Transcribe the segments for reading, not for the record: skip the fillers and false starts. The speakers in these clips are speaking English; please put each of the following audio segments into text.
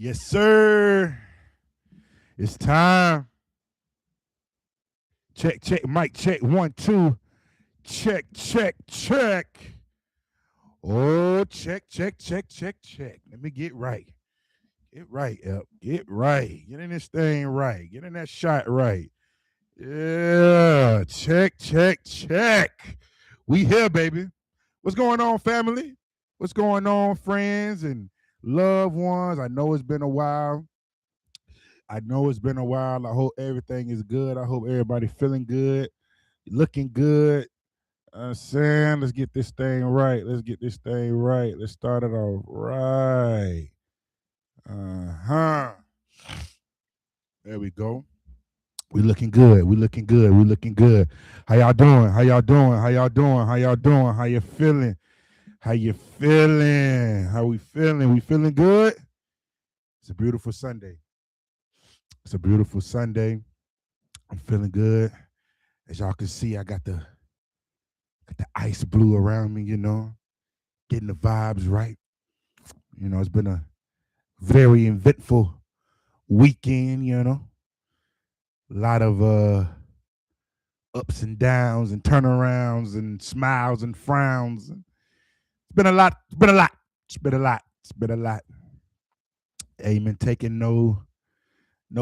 Yes, sir. It's time. Check, check, mic check. 1, 2. Check, check, check. Oh, check, check, check, check, check. Let me get right. Get right, up. Get right. Get in this thing right. Get in that shot right. Yeah. Check, check, check. We here, baby. What's going on, family? What's going on, friends and loved ones? I know it's been a while. I hope everything is good. I hope everybody feeling good, looking good. I'm saying, let's get this thing right. Let's get this thing right. Let's start it off right. Uh-huh. There we go. We looking good. We looking good. We looking good. How y'all doing? How y'all doing? How y'all doing? How y'all doing? How you feeling? How you feeling? How we feeling? We feeling good? It's a beautiful Sunday. It's a beautiful Sunday. I'm feeling good. As y'all can see, I got the ice blue around me, getting the vibes right. It's been a very eventful weekend, a lot of ups and downs and turnarounds and smiles and frowns. It's been a lot. It's been a lot. It's been a lot. It's been a lot. Amen. Taking no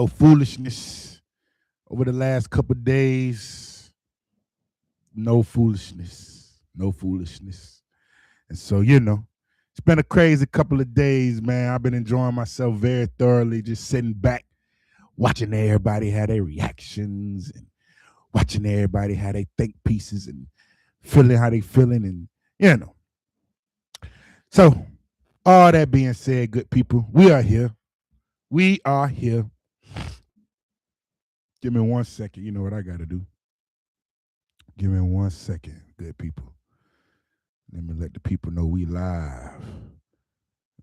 foolishness over the last couple of days. No foolishness. No foolishness. And so, it's been a crazy couple of days, man. I've been enjoying myself very thoroughly, just sitting back, watching everybody have their reactions and watching everybody how they think pieces and feeling how they feeling. And, So, all that being said, good people, we are here. We are here. Give me 1 second. You know what I got to do. Give me 1 second, good people. Let me let the people know we live.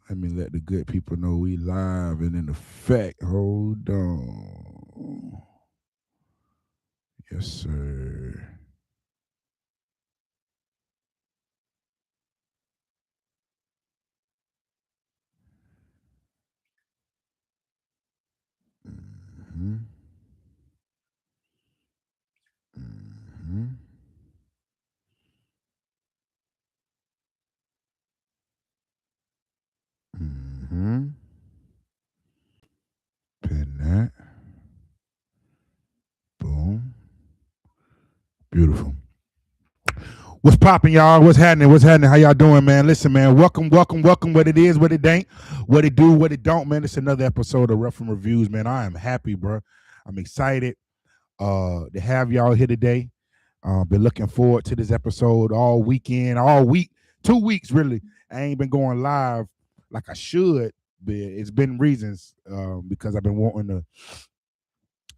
Let me let the good people know we live and in effect. Hold on. Yes, sir. Mm-hmm. Mm-hmm. Mm-hmm. Pin that. Boom. Beautiful. What's popping, y'all? What's happening? What's happening? How y'all doing, man? Listen, man. Welcome, welcome, welcome. What it is, what it ain't, what it do, what it don't, man. It's another episode of Rough and Reviews, man. I am happy, bro. I'm excited to have y'all here today. Been looking forward to this episode all weekend, all week, 2 weeks really. I ain't been going live like I should, but it's been reasons because I've been wanting to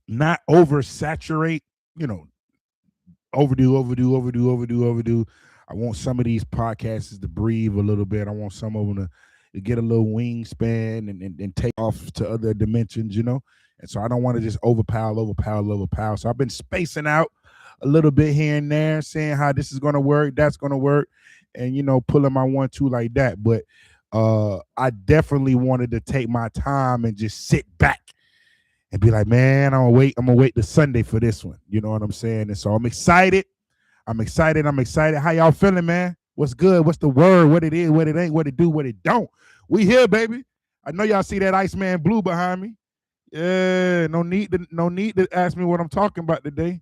not oversaturate, you know, overdo. I want some of these podcasts to breathe a little bit. I want some of them to get a little wingspan and take off to other dimensions. And so I don't want to just overpower. So I've been spacing out a little bit here and there, saying how this is going to work, that's going to work, and, pulling my 1-2 like that. But I definitely wanted to take my time and just sit back and be like, man, I'm gonna wait the Sunday for this one. You know what I'm saying? And so I'm excited. How y'all feeling, man? What's good? What's the word? What it is, what it ain't, what it do, what it don't. We here, baby. I know y'all see that Iceman blue behind me. Yeah, no need to ask me what I'm talking about today.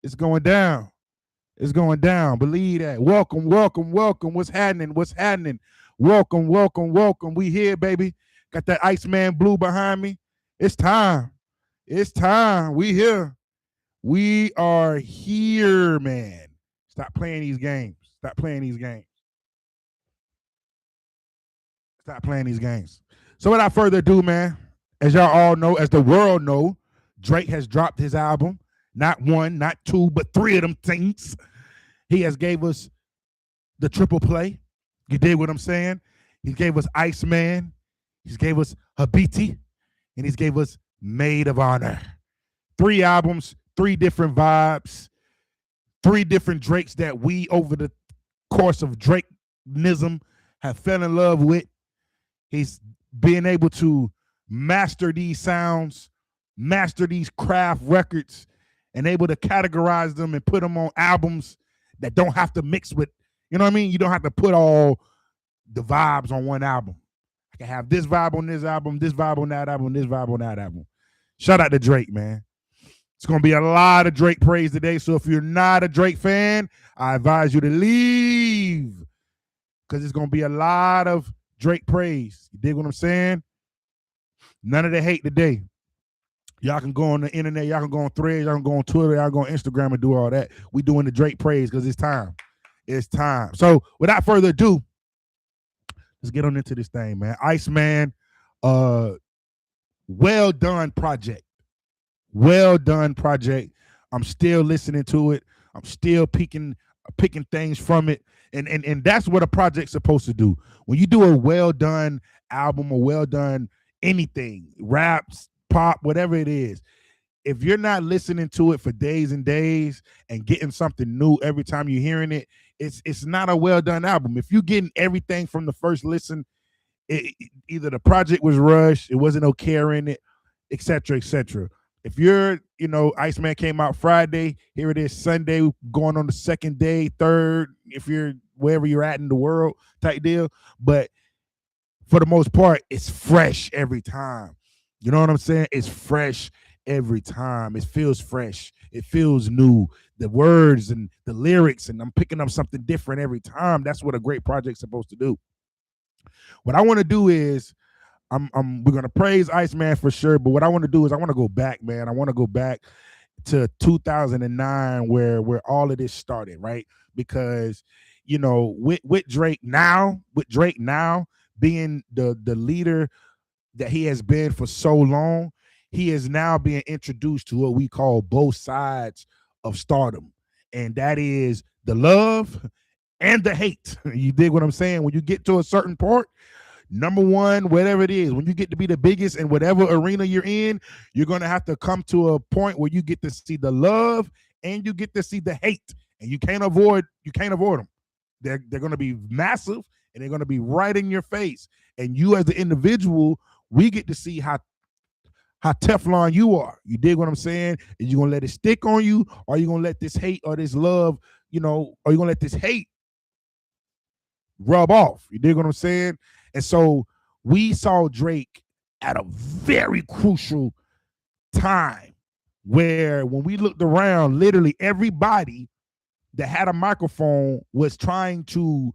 It's going down. It's going down. Believe that. Welcome. What's happening? Welcome. We here, baby. Got that Iceman blue behind me. It's time. We here. We are here, man. Stop playing these games. So without further ado, man, as y'all all know, as the world know, Drake has dropped his album. Not one, not two, but three of them things. He has gave us the triple play. You dig what I'm saying? He gave us Iceman. He gave us Habiti. And he's gave us Maid of Honor. 3 albums, 3 different vibes, 3 different Drakes that we, over the course of Drake-nism, have fell in love with. He's being able to master these sounds, master these craft records, and able to categorize them and put them on albums that don't have to mix with, you know what I mean? You don't have to put all the vibes on one album. I can have this vibe on this album, this vibe on that album, this vibe on that album. Shout out to Drake, man. It's going to be a lot of Drake praise today. So if you're not a Drake fan, I advise you to leave because it's going to be a lot of Drake praise. You dig what I'm saying? None of the hate today. Y'all can go on the internet. Y'all can go on Threads. Y'all can go on Twitter. Y'all can go on Instagram and do all that. We doing the Drake praise because it's time. It's time. So without further ado, let's get on into this thing, man. Iceman, well done project. Well done project. I'm still listening to it. I'm still picking things from it. And that's what a project's supposed to do. When you do a well done album or well done anything, raps, pop, whatever it is, if you're not listening to it for days and days and getting something new every time you're hearing it, it's not a well done album. If you're getting everything from the first listen, either the project was rushed, it wasn't no care in it, etc., etc. If you're, Iceman came out Friday, here it is Sunday, going on the second day, third, if you're wherever you're at in the world type deal. But for the most part, it's fresh every time. You know what I'm saying? It's fresh every time. It feels fresh. It feels new. The words and the lyrics, and I'm picking up something different every time. That's what a great project's supposed to do. What I want to do is, we're gonna praise Iceman for sure, but what I want to do is I want to go back, man. I want to go back to 2009 where all of this started, right? Because with Drake now being the leader that he has been for so long, he is now being introduced to what we call both sides of stardom, and that is the love and the hate. You dig what I'm saying? When you get to a certain part, number one, whatever it is, when you get to be the biggest in whatever arena you're in, you're going to have to come to a point where you get to see the love and you get to see the hate, and you can't avoid them. They're going to be massive, and they're going to be right in your face. And you as the individual, we get to see how Teflon you are. You dig what I'm saying? Are you going to let it stick on you, or are you going to let this hate or this love, are you going to let this hate rub off? You dig what I'm saying? And so we saw Drake at a very crucial time where when we looked around, literally everybody that had a microphone was trying to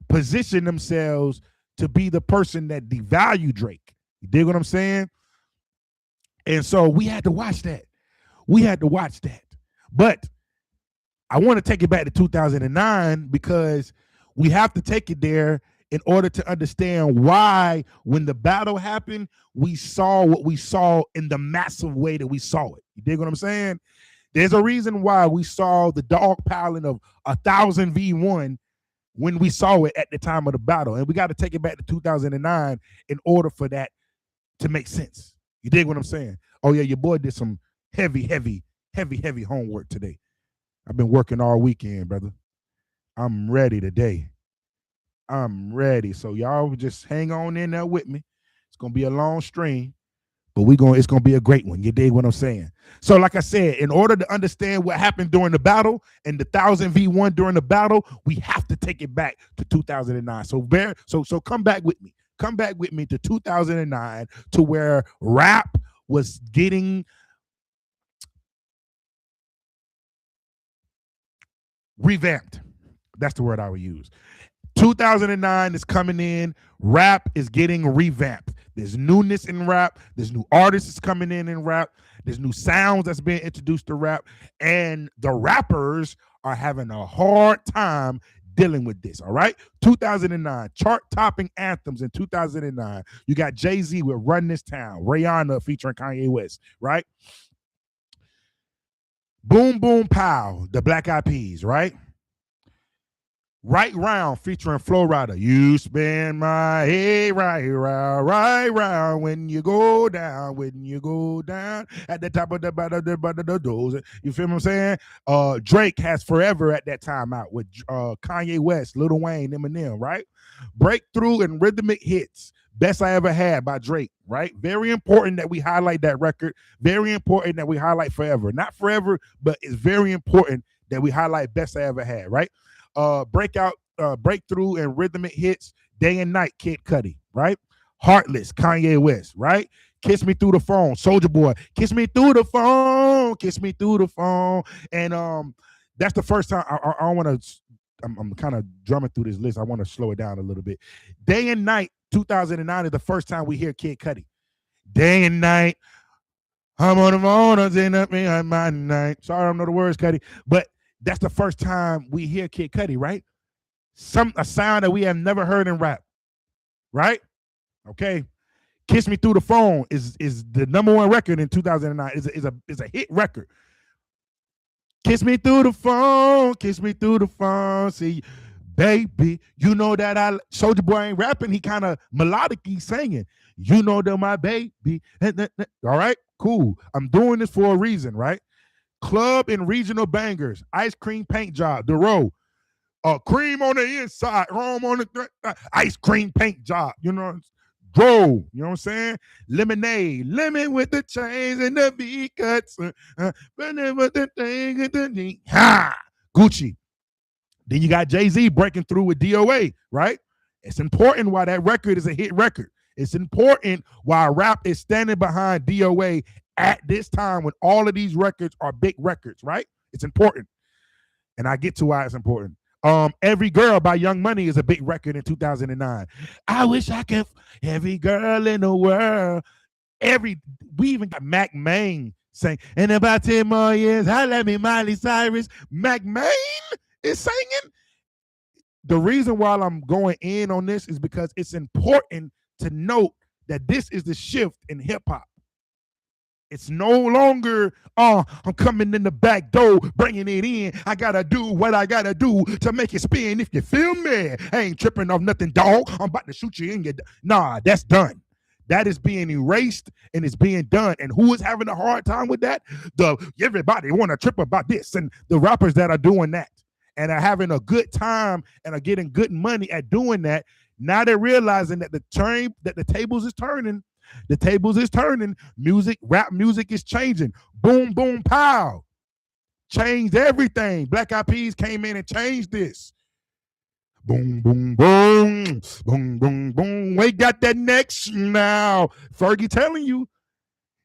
position themselves to be the person that devalued Drake. You dig what I'm saying? And so we had to watch that. But I want to take it back to 2009 because we have to take it there in order to understand why, when the battle happened, we saw what we saw in the massive way that we saw it. You dig what I'm saying? There's a reason why we saw the dog piling of 1,000 v1 when we saw it at the time of the battle. And we got to take it back to 2009 in order for that to make sense. You dig what I'm saying? Oh, yeah, your boy did some heavy homework today. I've been working all weekend, brother. I'm ready today. I'm ready. So y'all just hang on in there with me. It's going to be a long stream, but it's going to be a great one. You dig what I'm saying? So like I said, in order to understand what happened during the battle and the 1,000 v1 during the battle, we have to take it back to 2009. So come back with me. Come back with me to 2009 to where rap was getting revamped. That's the word I would use. 2009 is coming in. Rap is getting revamped. There's newness in rap. There's new artists coming in rap. There's new sounds that's being introduced to rap. And the rappers are having a hard time dealing with this, all right? 2009, chart-topping anthems in 2009. You got Jay-Z with Run This Town, Rihanna featuring Kanye West, right? Boom Boom Pow, the Black Eyed Peas, right? Right Round featuring Flo Rida. You spin my head right round when you go down at the top of the doors. You feel what I'm saying? Drake has Forever at that time out with Kanye West, Lil Wayne, Eminem, right? Breakthrough and rhythmic hits. Best I Ever Had by Drake, right? Very important that we highlight that record. Very important that we highlight Forever. Not Forever, but it's very important that we highlight Best I Ever Had, right? Breakthrough and rhythmic hits, Day and Night, Kid Cudi, right? Heartless, Kanye West, right? Kiss Me Through the Phone, Soulja Boy, Kiss Me Through the Phone, Kiss Me Through the Phone. And that's the first time I want to, I'm kind of drumming through this list. I want to slow it down a little bit. Day and Night, 2009 is the first time we hear Kid Cudi. Day and night, I'm on the phone, I'm sitting up behind my night. Sorry, I don't know the words, Cudi, but that's the first time we hear Kid Cudi, right? A sound that we have never heard in rap, right? Okay. Kiss Me Through the Phone is the number one record in 2009. Is a hit record. Kiss me through the phone, kiss me through the phone. See, baby, you know that Soulja Boy ain't rapping. He kind of melodically singing. You know that my baby. All right, cool. I'm doing this for a reason, right? Club and regional bangers. Ice Cream Paint Job. The Row. Cream on the inside. Rome on the ice cream paint job. You know, Bro, you know what I'm saying? Lemonade, lemon with the chains and the V cuts. Gucci. Then you got Jay-Z breaking through with DOA, right? It's important why that record is a hit record. It's important why rap is standing behind DOA at this time when all of these records are big records, right? It's important. And I get to why it's important. Every Girl by Young Money is a big record in 2009. I wish I could, every girl in the world. We even got Mac Main saying, in about 10 more years, holla me Miley Cyrus. Mac Main is singing. The reason why I'm going in on this is because it's important to note that this is the shift in hip hop. It's no longer, I'm coming in the back door, bringing it in. I got to do what I got to do to make it spin. If you feel me, I ain't tripping off nothing, dog. I'm about to shoot you in your... Nah, that's done. That is being erased and it's being done. And who is having a hard time with that? Everybody want to trip about this. And the rappers that are doing that and are having a good time and are getting good money at doing that, now they're realizing that the tables is turning. The tables is turning. Rap music is changing. Boom, boom, pow. Changed everything. Black Eyed Peas came in and changed this. Boom, boom, boom. Boom, boom, boom. We got that next now. Fergie telling you,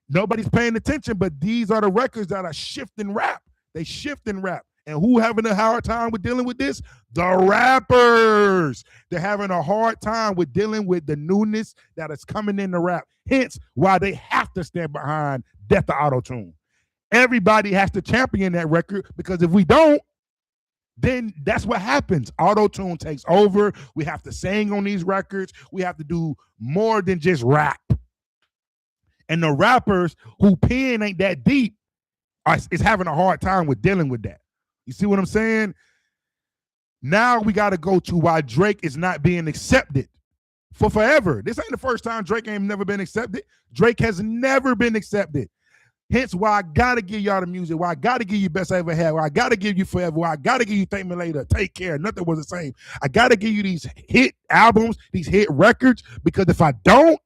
nobody's paying attention, but these are the records that are shifting rap. They shifting rap. And who having a hard time with dealing with this? The rappers. They're having a hard time with dealing with the newness that is coming in the rap. Hence why they have to stand behind Death to Auto-Tune. Everybody has to champion that record because if we don't, then that's what happens. Auto-Tune takes over. We have to sing on these records. We have to do more than just rap. And the rappers who pen ain't that deep is having a hard time with dealing with that. You see what I'm saying? Now we got to go to why Drake is not being accepted for forever. This ain't the first time Drake ain't never been accepted. Drake has never been accepted. Hence why I got to give y'all the music, why I got to give you Best I Ever Had, why I got to give you Forever, why I got to give you Thank Me Later, Take Care, Nothing Was the Same. I got to give you these hit albums, these hit records, because if I don't,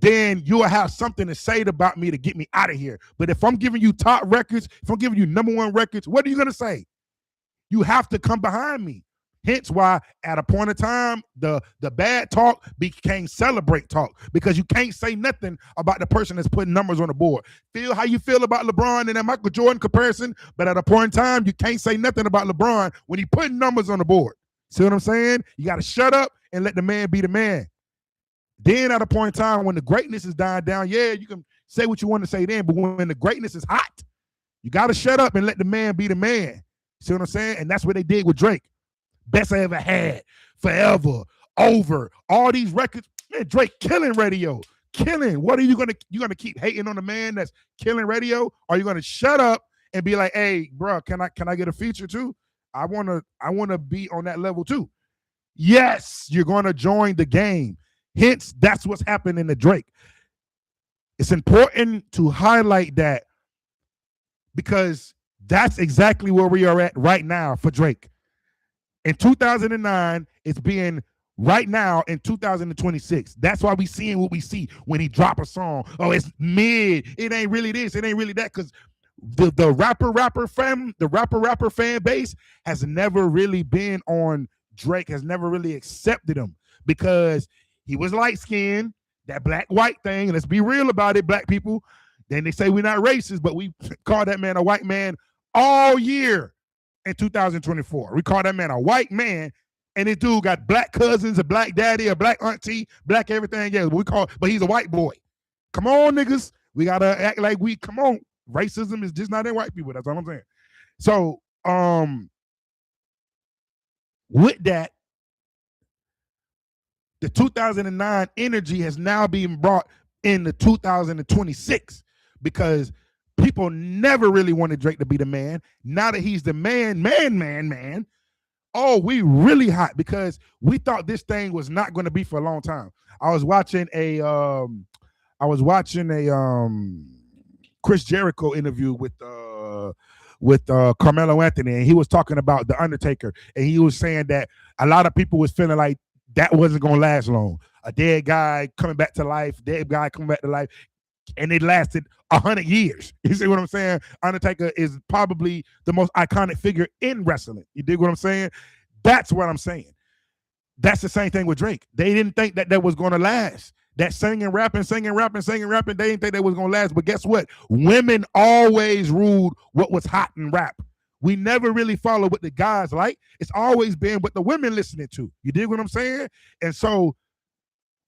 then you'll have something to say about me to get me out of here. But if I'm giving you top records, if I'm giving you number one records, what are you going to say? You have to come behind me. Hence why at a point of time, the bad talk became celebrate talk because you can't say nothing about the person that's putting numbers on the board. Feel how you feel about LeBron and that Michael Jordan comparison, but at a point in time, you can't say nothing about LeBron when he putting numbers on the board. See what I'm saying? You got to shut up and let the man be the man. Then at a point in time when the greatness is dying down, yeah, you can say what you want to say then, but when the greatness is hot, you got to shut up and let the man be the man. See what I'm saying? And that's what they did with Drake. Best I Ever Had, Forever, Over, all these records. Man, Drake killing radio, killing. What are you gonna keep hating on the man that's killing radio? Or are you gonna shut up and be like, hey, bro, can I get a feature too? I wanna be on that level too. Yes, you're gonna join the game. Hence, that's what's happening to Drake. It's important to highlight that because that's exactly where we are at right now for Drake. In 2009, it's being right now in 2026. That's why we seeing what we see when he drop a song. Oh, it's mid. It ain't really this. It ain't really that. Because the rapper fan base has never really been on Drake. Has never really accepted him because he was light skinned. That black white thing. Let's be real about it, black people. Then they say we're not racist, but we call that man a white man all year in 2024. We call that man a white man. And this dude got black cousins, a black daddy, a black auntie, black everything. Yeah, but he's a white boy. Come on, niggas. We gotta act like come on. Racism is just not in white people. That's all I'm saying. So, with that, the 2009 energy has now been brought into 2026 because people never really wanted Drake to be the man. Now that he's the man, oh, we really hot because we thought this thing was not going to be for a long time. I was watching a Chris Jericho interview with Carmelo Anthony, and he was talking about The Undertaker, and he was saying that a lot of people was feeling like that wasn't going to last long. A dead guy coming back to life, and it lasted 100 years. You see what I'm saying? Undertaker is probably the most iconic figure in wrestling. You dig what I'm saying? That's what I'm saying. That's the same thing with Drake. They didn't think that was going to last. That singing, rapping, they didn't think that was going to last. But guess what? Women always ruled what was hot in rap. We never really followed what the guys like. It's always been what the women listening to. You dig what I'm saying? And so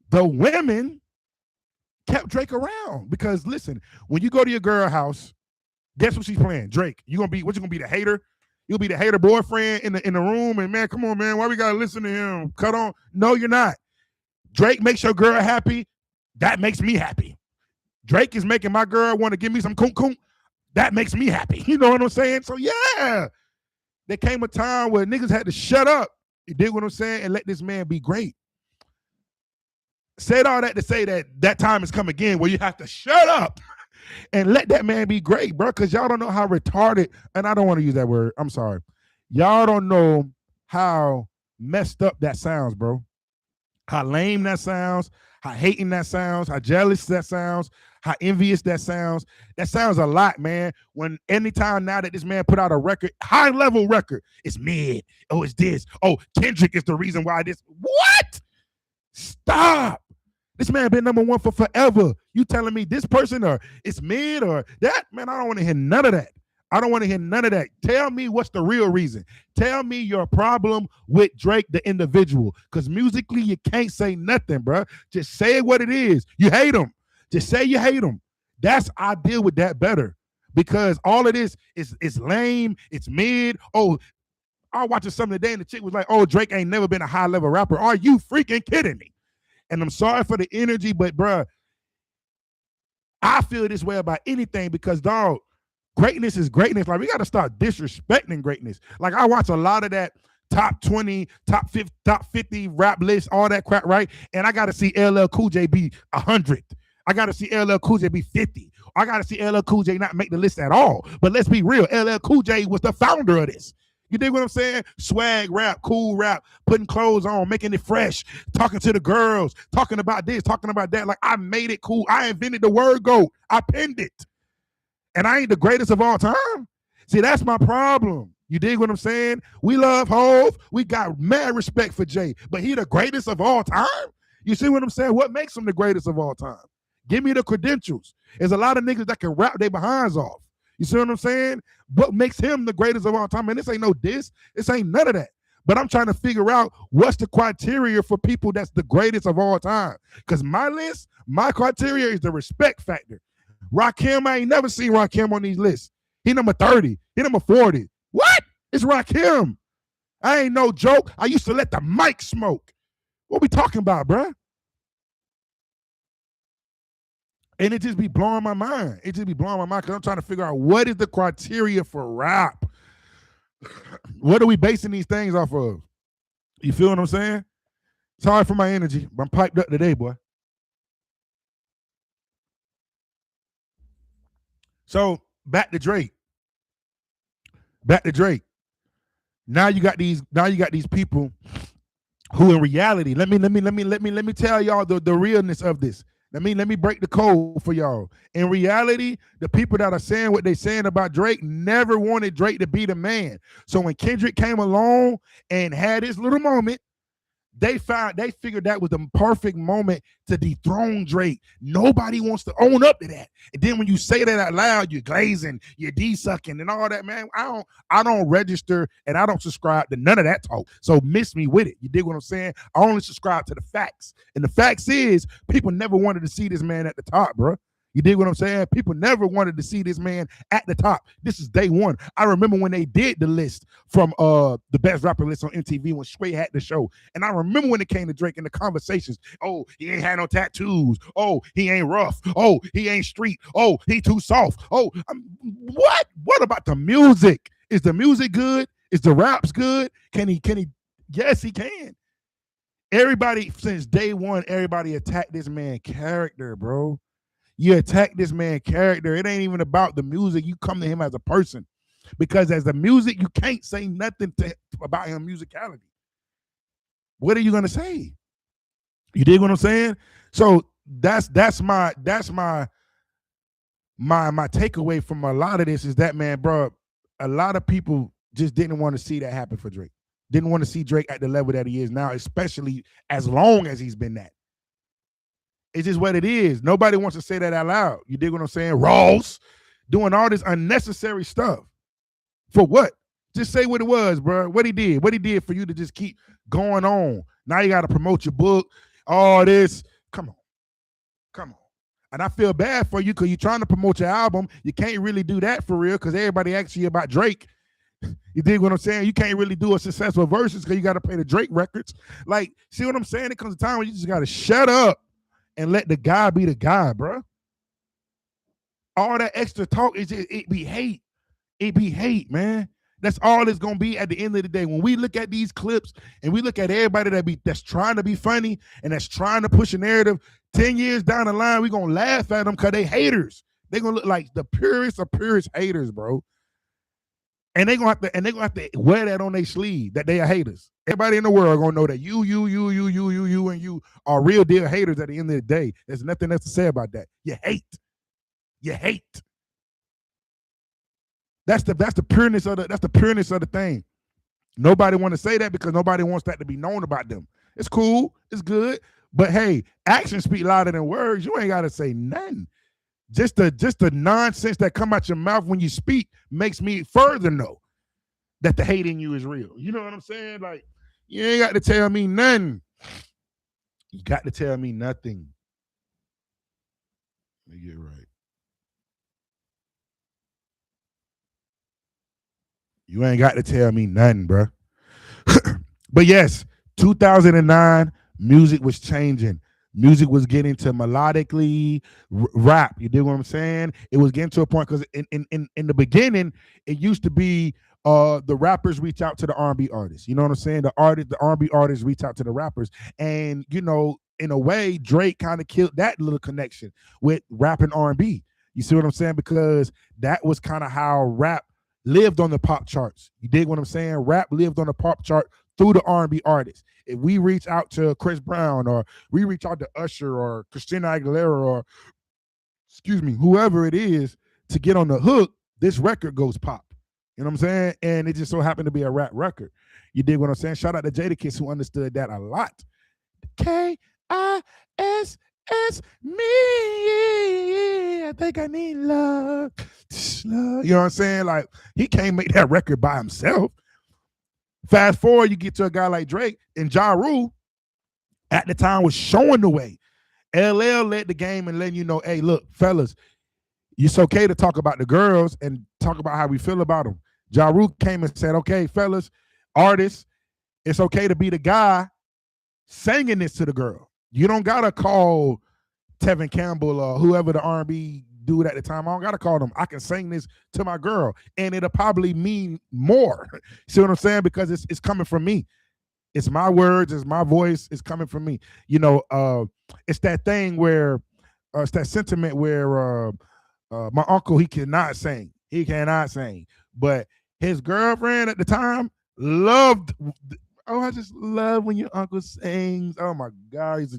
the women kept Drake around because listen, when you go to your girl house, guess what she's playing? Drake. You gonna be the hater? You'll be the hater boyfriend in the room, and man, come on, man, why we gotta listen to him? Cut on. No, you're not. Drake makes your girl happy. That makes me happy. Drake is making my girl want to give me some coon. That makes me happy. You know what I'm saying? So yeah, there came a time where niggas had to shut up. You dig what I'm saying? And let this man be great. Said all that to say that time has come again where you have to shut up and let that man be great, bro, because y'all don't know how retarded, and I don't want to use that word. I'm sorry. Y'all don't know how messed up that sounds, bro. How lame that sounds, how hating that sounds, how jealous that sounds, how envious that sounds. That sounds a lot, man. When anytime now that this man put out a record, high-level record, it's mid. Oh, it's this. Oh, Kendrick is the reason why this. What? Stop. This man been number one for forever. You telling me this person or it's mid or that? Man, I don't want to hear none of that. I don't want to hear none of that. Tell me what's the real reason. Tell me your problem with Drake, the individual. Because musically, you can't say nothing, bro. Just say what it is. You hate him. Just say you hate him. I deal with that better. Because all of this is lame. It's mid. Oh, I was watching something today and the chick was like, oh, Drake ain't never been a high-level rapper. Are you freaking kidding me? And I'm sorry for the energy, but, bro, I feel this way about anything because, dog, greatness is greatness. Like, we got to start disrespecting greatness. Like, I watch a lot of that top 20, top 50 rap list, all that crap, right? And I got to see LL Cool J be 100. I got to see LL Cool J be 50. I got to see LL Cool J not make the list at all. But let's be real. LL Cool J was the founder of this. You dig what I'm saying? Swag rap, cool rap, putting clothes on, making it fresh, talking to the girls, talking about this, talking about that. Like, I made it cool. I invented the word GOAT. I penned it. And I ain't the greatest of all time. See, that's my problem. You dig what I'm saying? We love Hov. We got mad respect for Jay. But he the greatest of all time? You see what I'm saying? What makes him the greatest of all time? Give me the credentials. There's a lot of niggas that can rap their behinds off. You see what I'm saying? What makes him the greatest of all time? And this ain't no diss. This ain't none of that. But I'm trying to figure out what's the criteria for people that's the greatest of all time. Because my list, my criteria is the respect factor. Rakim, I ain't never seen Rakim on these lists. He number 30. He number 40. What? It's Rakim. I ain't no joke. I used to let the mic smoke. What we talking about, bruh? And it just be blowing my mind. It just be blowing my mind because I'm trying to figure out what is the criteria for rap. What are we basing these things off of? You feel what I'm saying? Sorry for my energy, but I'm piped up today, boy. So back to Drake. Now you got these people who in reality, let me tell y'all the realness of this. Let me break the code for y'all. In reality, the people that are saying what they saying about Drake never wanted Drake to be the man. So when Kendrick came along and had his little moment, they figured that was the perfect moment to dethrone Drake. Nobody wants to own up to that. And then when you say that out loud, you're glazing, you're de-sucking and all that, man. I don't register and I don't subscribe to none of that talk. So miss me with it. You dig what I'm saying? I only subscribe to the facts. And the facts is people never wanted to see this man at the top, bro. You dig what I'm saying? People never wanted to see this man at the top. This is day one. I remember when they did the list from the best rapper list on MTV when Sway had the show. And I remember when it came to Drake in the conversations. Oh, he ain't had no tattoos. Oh, he ain't rough. Oh, he ain't street. Oh, he too soft. Oh, what? What about the music? Is the music good? Is the raps good? Can he? Yes, he can. Everybody, since day one, everybody attacked this man character, bro. You attack this man's character. It ain't even about the music. You come to him as a person. Because as the music, you can't say nothing about him musicality. What are you gonna say? You dig what I'm saying? So that's my takeaway from a lot of this is that, man, bro, a lot of people just didn't want to see that happen for Drake. Didn't want to see Drake at the level that he is now, especially as long as he's been that. It's just what it is. Nobody wants to say that out loud. You dig what I'm saying? Ross doing all this unnecessary stuff. For what? Just say what it was, bro. What he did. What he did for you to just keep going on. Now you got to promote your book. All this. Come on. Come on. And I feel bad for you because you're trying to promote your album. You can't really do that for real because everybody asks you about Drake. You dig what I'm saying? You can't really do a successful verses because you got to pay the Drake records. Like, see what I'm saying? It comes a time when you just got to shut up and let the guy be the guy, bro. All that extra talk is just, it be hate. It be hate, man. That's all it's gonna be at the end of the day. When we look at these clips and we look at everybody that's trying to be funny and that's trying to push a narrative, 10 years down the line, we're gonna laugh at them because they haters. They're gonna look like the purest of purest haters, bro. And they're gonna have to wear that on their sleeve that they are haters. Everybody in the world gonna know that you, and you are real deal haters at the end of the day. There's nothing else to say about that. You hate. You hate. That's the pureness of the thing. Nobody want to say that because nobody wants that to be known about them. It's cool, it's good, but hey, actions speak louder than words. You ain't gotta say nothing. Just the nonsense that come out your mouth when you speak makes me further know that the hate in you is real. You know what I'm saying? Like, you ain't got to tell me nothing. You got to tell me nothing. Let me get right. You ain't got to tell me nothing, bro. But yes, 2009, music was changing. Music was getting to melodically rap. You dig what I'm saying? It was getting to a point because in the beginning, it used to be the rappers reach out to the R&B artists. You know what I'm saying? The R&B artists reach out to the rappers, and you know, in a way, Drake kind of killed that little connection with rap and R&B. You see what I'm saying? Because that was kind of how rap lived on the pop charts. You dig what I'm saying? Rap lived on the pop chart through the R&B artists. If we reach out to Chris Brown or we reach out to Usher or Christina Aguilera or, excuse me, whoever it is to get on the hook, this record goes pop. You know what I'm saying? And it just so happened to be a rap record. You dig what I'm saying? Shout out to Jadakiss who understood that a lot. K-I-S-S, me. I think I need love. You know what I'm saying? Like, he can't make that record by himself. Fast forward, you get to a guy like Drake, and Ja Rule at the time was showing the way. LL led the game and letting you know, hey, look, fellas, it's okay to talk about the girls and talk about how we feel about them. Ja Rule came and said, okay, fellas, artists, it's okay to be the guy singing this to the girl. You don't gotta call Tevin Campbell or whoever the R&B dude at the time. I don't gotta call them. I can sing this to my girl, and it'll probably mean more. See what I'm saying? Because it's coming from me. It's my words. It's my voice. It's coming from me. You know, it's that thing where it's that sentiment where my uncle, he cannot sing. He cannot sing, but his girlfriend at the time loved Oh, I just love when your uncle sings. Oh my God, he's a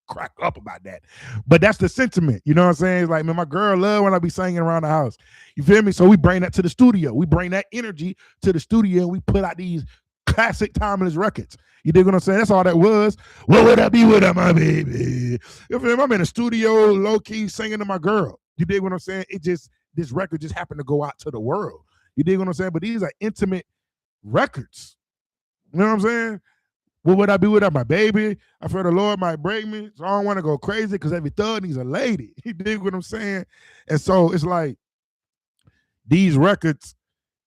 crack up about that. But that's the sentiment. You know what I'm saying? It's like, man, my girl love when I be singing around the house. You feel me? So we bring that to the studio. We bring that energy to the studio. And we put out these classic timeless records. You dig what I'm saying? That's all that was. What would I be without my baby? You feel me? I'm in the studio, low key singing to my girl. You dig what I'm saying? This record just happened to go out to the world. You dig what I'm saying? But these are intimate records. You know what I'm saying? What would I be without my baby? I feel the Lord might break me, so I don't want to go crazy because every thug needs a lady. You dig what I'm saying? And so it's like these records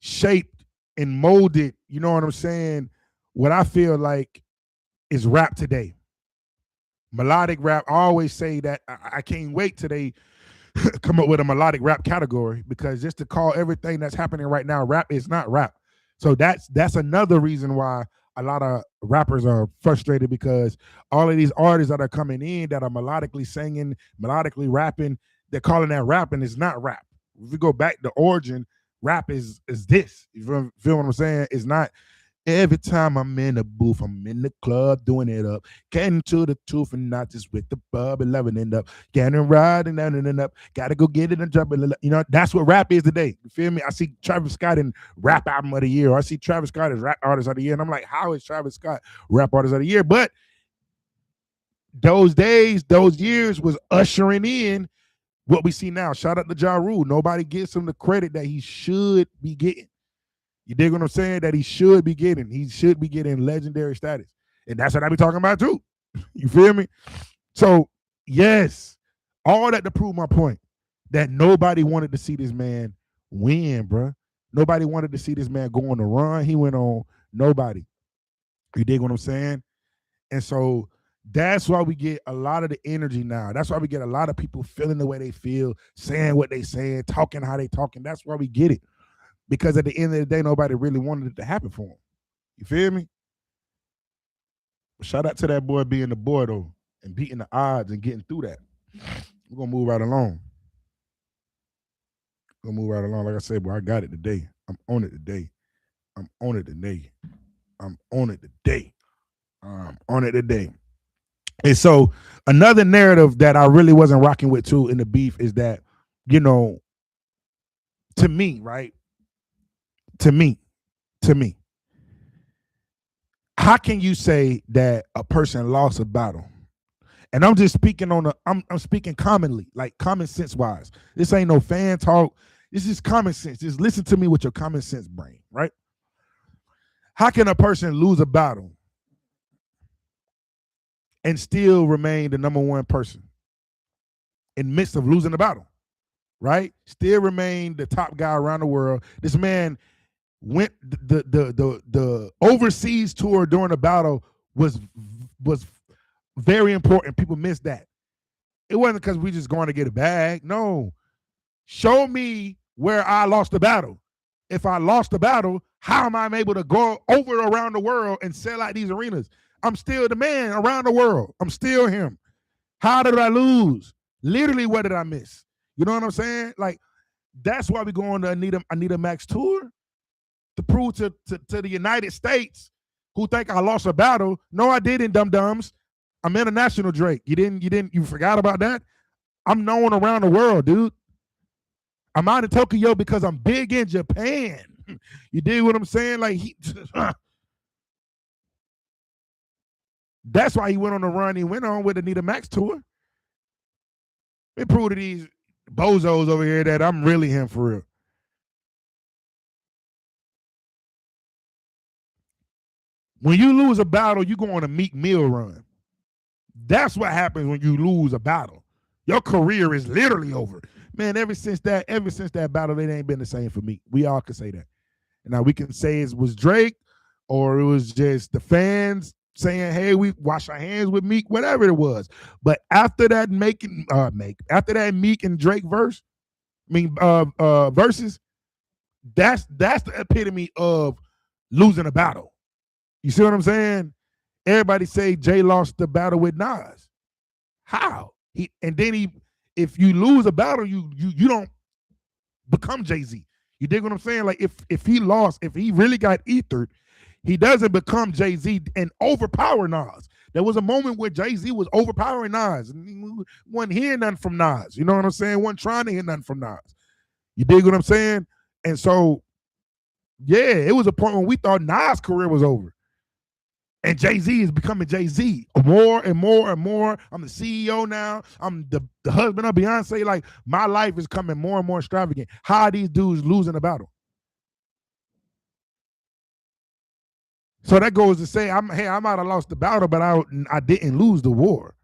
shaped and molded, you know what I'm saying, what I feel like is rap today. Melodic rap. I always say that I can't wait till they come up with a melodic rap category, because just to call everything that's happening right now rap is not rap. So that's another reason why a lot of rappers are frustrated, because all of these artists that are coming in that are melodically singing, melodically rapping, they're calling that rapping. It's not rap. If we go back to origin, rap is this. You feel what I'm saying? It's not. Every time I'm in the booth, I'm in the club doing it up, getting to the truth and not just with the bub and loving it up, getting right and down and up. Gotta go get it and drop it. You know, that's what rap is today. You feel me? I see Travis Scott in rap album of the year, or I see Travis Scott as rap artist of the year, and I'm like, how is Travis Scott rap artist of the year? But those days, those years was ushering in what we see now. Shout out to Ja Rule. Nobody gives him the credit that he should be getting. You dig what I'm saying? That he should be getting. He should be getting legendary status. And that's what I be talking about too. You feel me? So, yes, all that to prove my point that nobody wanted to see this man win, bro. Nobody wanted to see this man go on the run. He went on nobody. You dig what I'm saying? And so that's why we get a lot of the energy now. That's why we get a lot of people feeling the way they feel, saying what they saying, talking how they talking. That's why we get it. Because at the end of the day, nobody really wanted it to happen for him. You feel me? Shout out to that boy being the boy, though, and beating the odds and getting through that. We're going to move right along. We're going to move right along. Like I said, boy, I got it today. I'm on it today. I'm on it today. I'm on it today. I'm on it today. And so another narrative that I really wasn't rocking with, too, in the beef is that, you know, to me, right? To me, how can you say that a person lost a battle? And I'm just speaking I'm speaking commonly, like common sense wise. This ain't no fan talk. This is common sense. Just listen to me with your common sense brain, right? How can a person lose a battle and still remain the number one person in the midst of losing the battle, right? Still remain the top guy around the world. This man went the overseas tour during the battle was very important. People missed that. It wasn't because we just going to get a bag. No. Show me where I lost the battle. If I lost the battle, how am I able to go over around the world and sell out these arenas? I'm still the man around the world. I'm still him. How did I lose? Literally, what did I miss? You know what I'm saying? Like, that's why we go on the Anita Max tour, to prove to the United States, who think I lost a battle. No, I didn't, dum-dums. I'm international Drake. You forgot about that? I'm known around the world, dude. I'm out in Tokyo because I'm big in Japan. You dig what I'm saying? Like, that's why he went on the run he went on with the Anita Max tour. It proved to these bozos over here that I'm really him for real. When you lose a battle, you go on a Meek Mill run. That's what happens when you lose a battle. Your career is literally over. Man, ever since that battle, it ain't been the same for me. We all can say that. And now we can say it was Drake, or it was just the fans saying, hey, we wash our hands with Meek, whatever it was. But after that after that Meek and Drake verses, that's the epitome of losing a battle. You see what I'm saying? Everybody say Jay lost the battle with Nas. How? If you lose a battle, you don't become Jay-Z. You dig what I'm saying? Like if he lost, if he really got ethered, He doesn't become Jay-Z and overpower Nas. There was a moment where Jay-Z was overpowering Nas, and he wasn't hearing nothing from Nas. You know what I'm saying? Wasn't trying to hear nothing from Nas. You dig what I'm saying? And so, yeah, it was a point when we thought Nas' career was over. And Jay-Z is becoming Jay-Z more and more and more. I'm the CEO now. I'm the husband of Beyonce. Like, my life is coming more and more extravagant. How are these dudes losing the battle? So that goes to say, I might have lost the battle, but I didn't lose the war.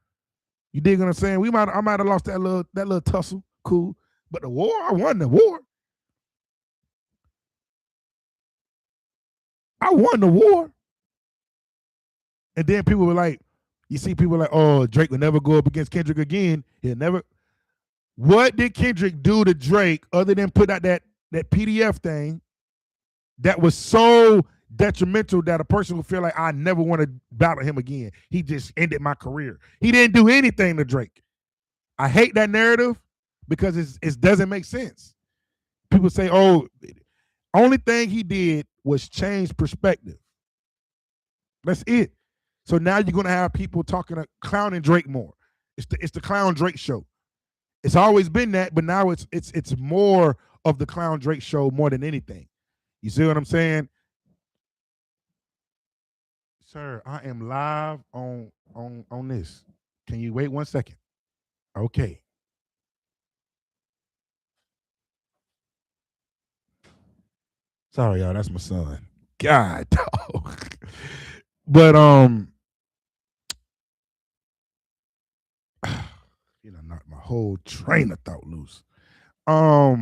You dig what I'm saying? I might have lost that little tussle. Cool. But the war, I won the war. I won the war. And then people were like, you see people like, oh, Drake will never go up against Kendrick again. He'll never. What did Kendrick do to Drake other than put out that PDF thing that was so detrimental that a person would feel like I never want to battle him again? He just ended my career. He didn't do anything to Drake. I hate that narrative because it doesn't make sense. People say, oh, only thing he did was change perspective. That's it. So now you're gonna have people clowning Drake more. It's the clown Drake show. It's always been that, but now it's more of the clown Drake show more than anything. You see what I'm saying? Sir, I am live on this. Can you wait 1 second? Okay. Sorry, y'all. That's my son. God, dog. But knocked my whole train of thought loose. But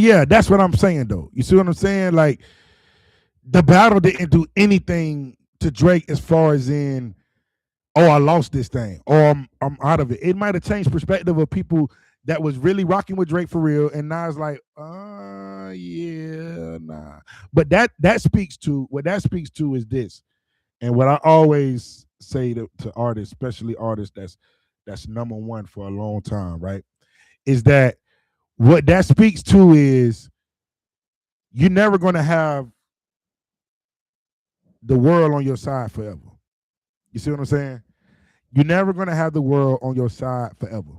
yeah, that's what I'm saying though. You see what I'm saying? Like, the battle didn't do anything to Drake as far as in, oh, I lost this thing, or I'm out of it. It might have changed perspective of people that was really rocking with Drake for real, and now it's like, yeah, nah. But that speaks to what that speaks to is this, and what I always say to artists, especially artists that's number one for a long time, right? Is that what that speaks to is you're never gonna have the world on your side forever. You see what I'm saying? You're never gonna have the world on your side forever.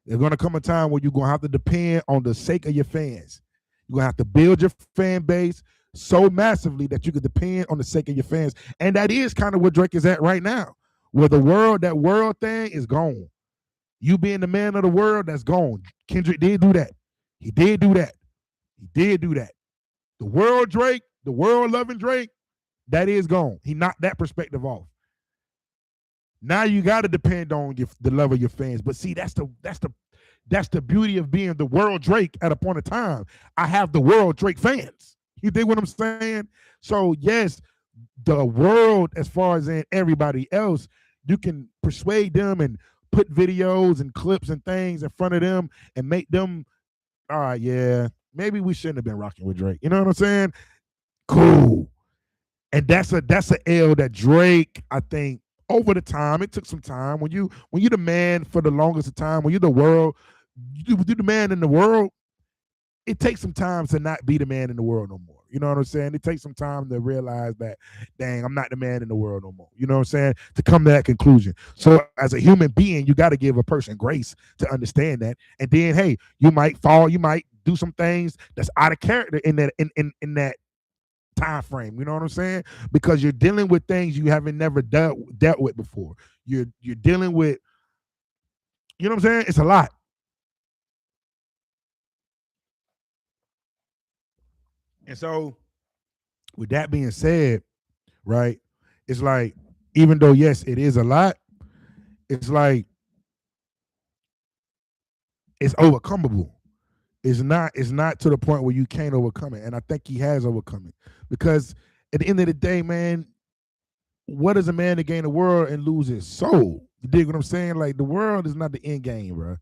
There's gonna come a time where you're gonna have to depend on the sake of your fans. You're gonna have to build your fan base so massively that you can depend on the sake of your fans. And that is kind of where Drake is at right now. Where that world thing is gone. You being the man of the world, that's gone. Kendrick did do that. He did do that. He did do that. The world Drake, the world loving Drake, that is gone. He knocked that perspective off. Now you got to depend on the love of your fans. But see, that's the beauty of being the world Drake at a point of time. I have the world Drake fans. You dig what I'm saying? So yes, the world, as far as in everybody else, you can persuade them and put videos and clips and things in front of them and make them, all right, yeah, maybe we shouldn't have been rocking with Drake. You know what I'm saying? Cool. And that's a L that Drake, I think, over the time, it took some time. When you're the man for the longest of time, when you're the world, you're the man in the world, it takes some time to not be the man in the world no more. You know what I'm saying? It takes some time to realize that, dang, I'm not the man in the world no more. You know what I'm saying? To come to that conclusion. So as a human being, you got to give a person grace to understand that. And then, hey, you might fall, you might do some things that's out of character in that time frame. You know what I'm saying? Because you're dealing with things you haven't never dealt with before. You're dealing with, you know what I'm saying? It's a lot. And so, with that being said, right, it's like, even though yes, it is a lot, it's like it's overcomable. It's not to the point where you can't overcome it. And I think he has overcome it. Because at the end of the day, man, what is a man to gain the world and lose his soul? You dig what I'm saying? Like, the world is not the end game, bro.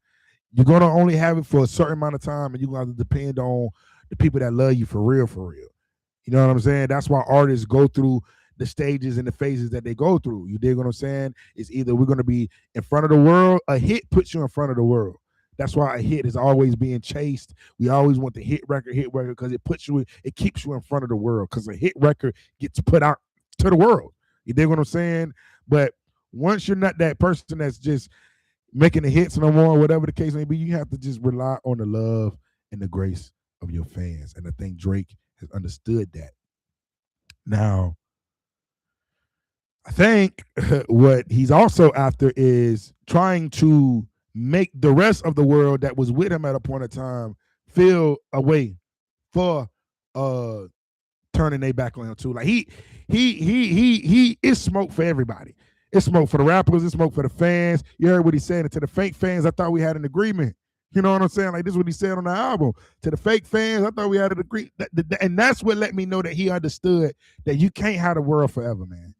You're gonna only have it for a certain amount of time, and you're gonna have to depend on the people that love you for real, for real. You know what I'm saying? That's why artists go through the stages and the phases that they go through. You dig what I'm saying? It's either we're gonna be in front of the world, a hit puts you in front of the world. That's why a hit is always being chased. We always want the hit record, because it keeps you in front of the world. Because a hit record gets put out to the world. You dig what I'm saying? But once you're not that person that's just making the hits no more, whatever the case may be, you have to just rely on the love and the grace of your fans. And I think Drake has understood that. Now, I think what he's also after is trying to make the rest of the world that was with him at a point in time feel a way for turning their back on him too. Like he is smoke for everybody. It's smoke for the rappers, it's smoke for the fans. You heard what he said. And to the fake fans, I thought we had an agreement. You know what I'm saying? Like, this is what he said on the album. To the fake fans, I thought we had an agreement. And that's what let me know that he understood that you can't have the world forever, man.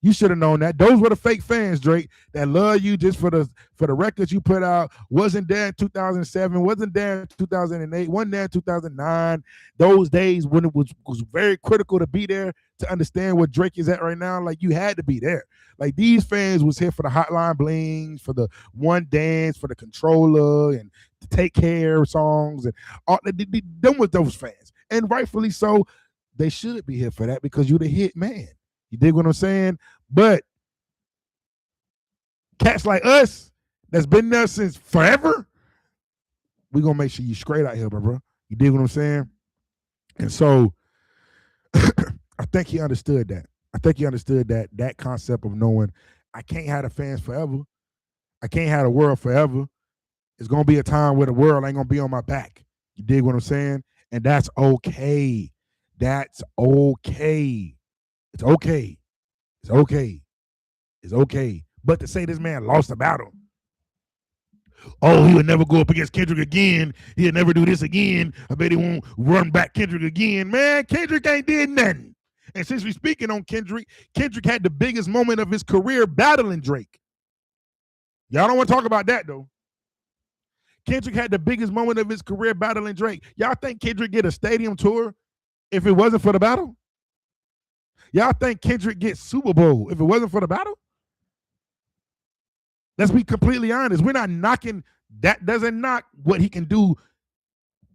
You should have known that. Those were the fake fans, Drake, that love you just for the records you put out. Wasn't there in 2007, wasn't there in 2008, wasn't there in 2009. Those days when it was very critical to be there to understand where Drake is at right now. Like, you had to be there. Like, these fans was here for the Hotline Blings, for the One Dance, for the Controller, and the Take Care songs, and all. Them was those fans, and rightfully so. They should be here for that because you're the hit man. You dig what I'm saying? But cats like us that's been there since forever, we're going to make sure you straight out here, bro. You dig what I'm saying? And so I think he understood that. I think he understood that concept of knowing I can't have the fans forever. I can't have the world forever. It's going to be a time where the world ain't going to be on my back. You dig what I'm saying? And that's okay. That's okay. It's okay. It's okay. It's okay. But to say this man lost a battle. Oh, he would never go up against Kendrick again. He'll never do this again. I bet he won't run back Kendrick again. Man, Kendrick ain't did nothing. And since we're speaking on Kendrick, Kendrick had the biggest moment of his career battling Drake. Y'all don't want to talk about that, though. Kendrick had the biggest moment of his career battling Drake. Y'all think Kendrick get a stadium tour if it wasn't for the battle? Y'all think Kendrick gets Super Bowl if it wasn't for the battle? Let's be completely honest. We're not knocking. That doesn't knock what he can do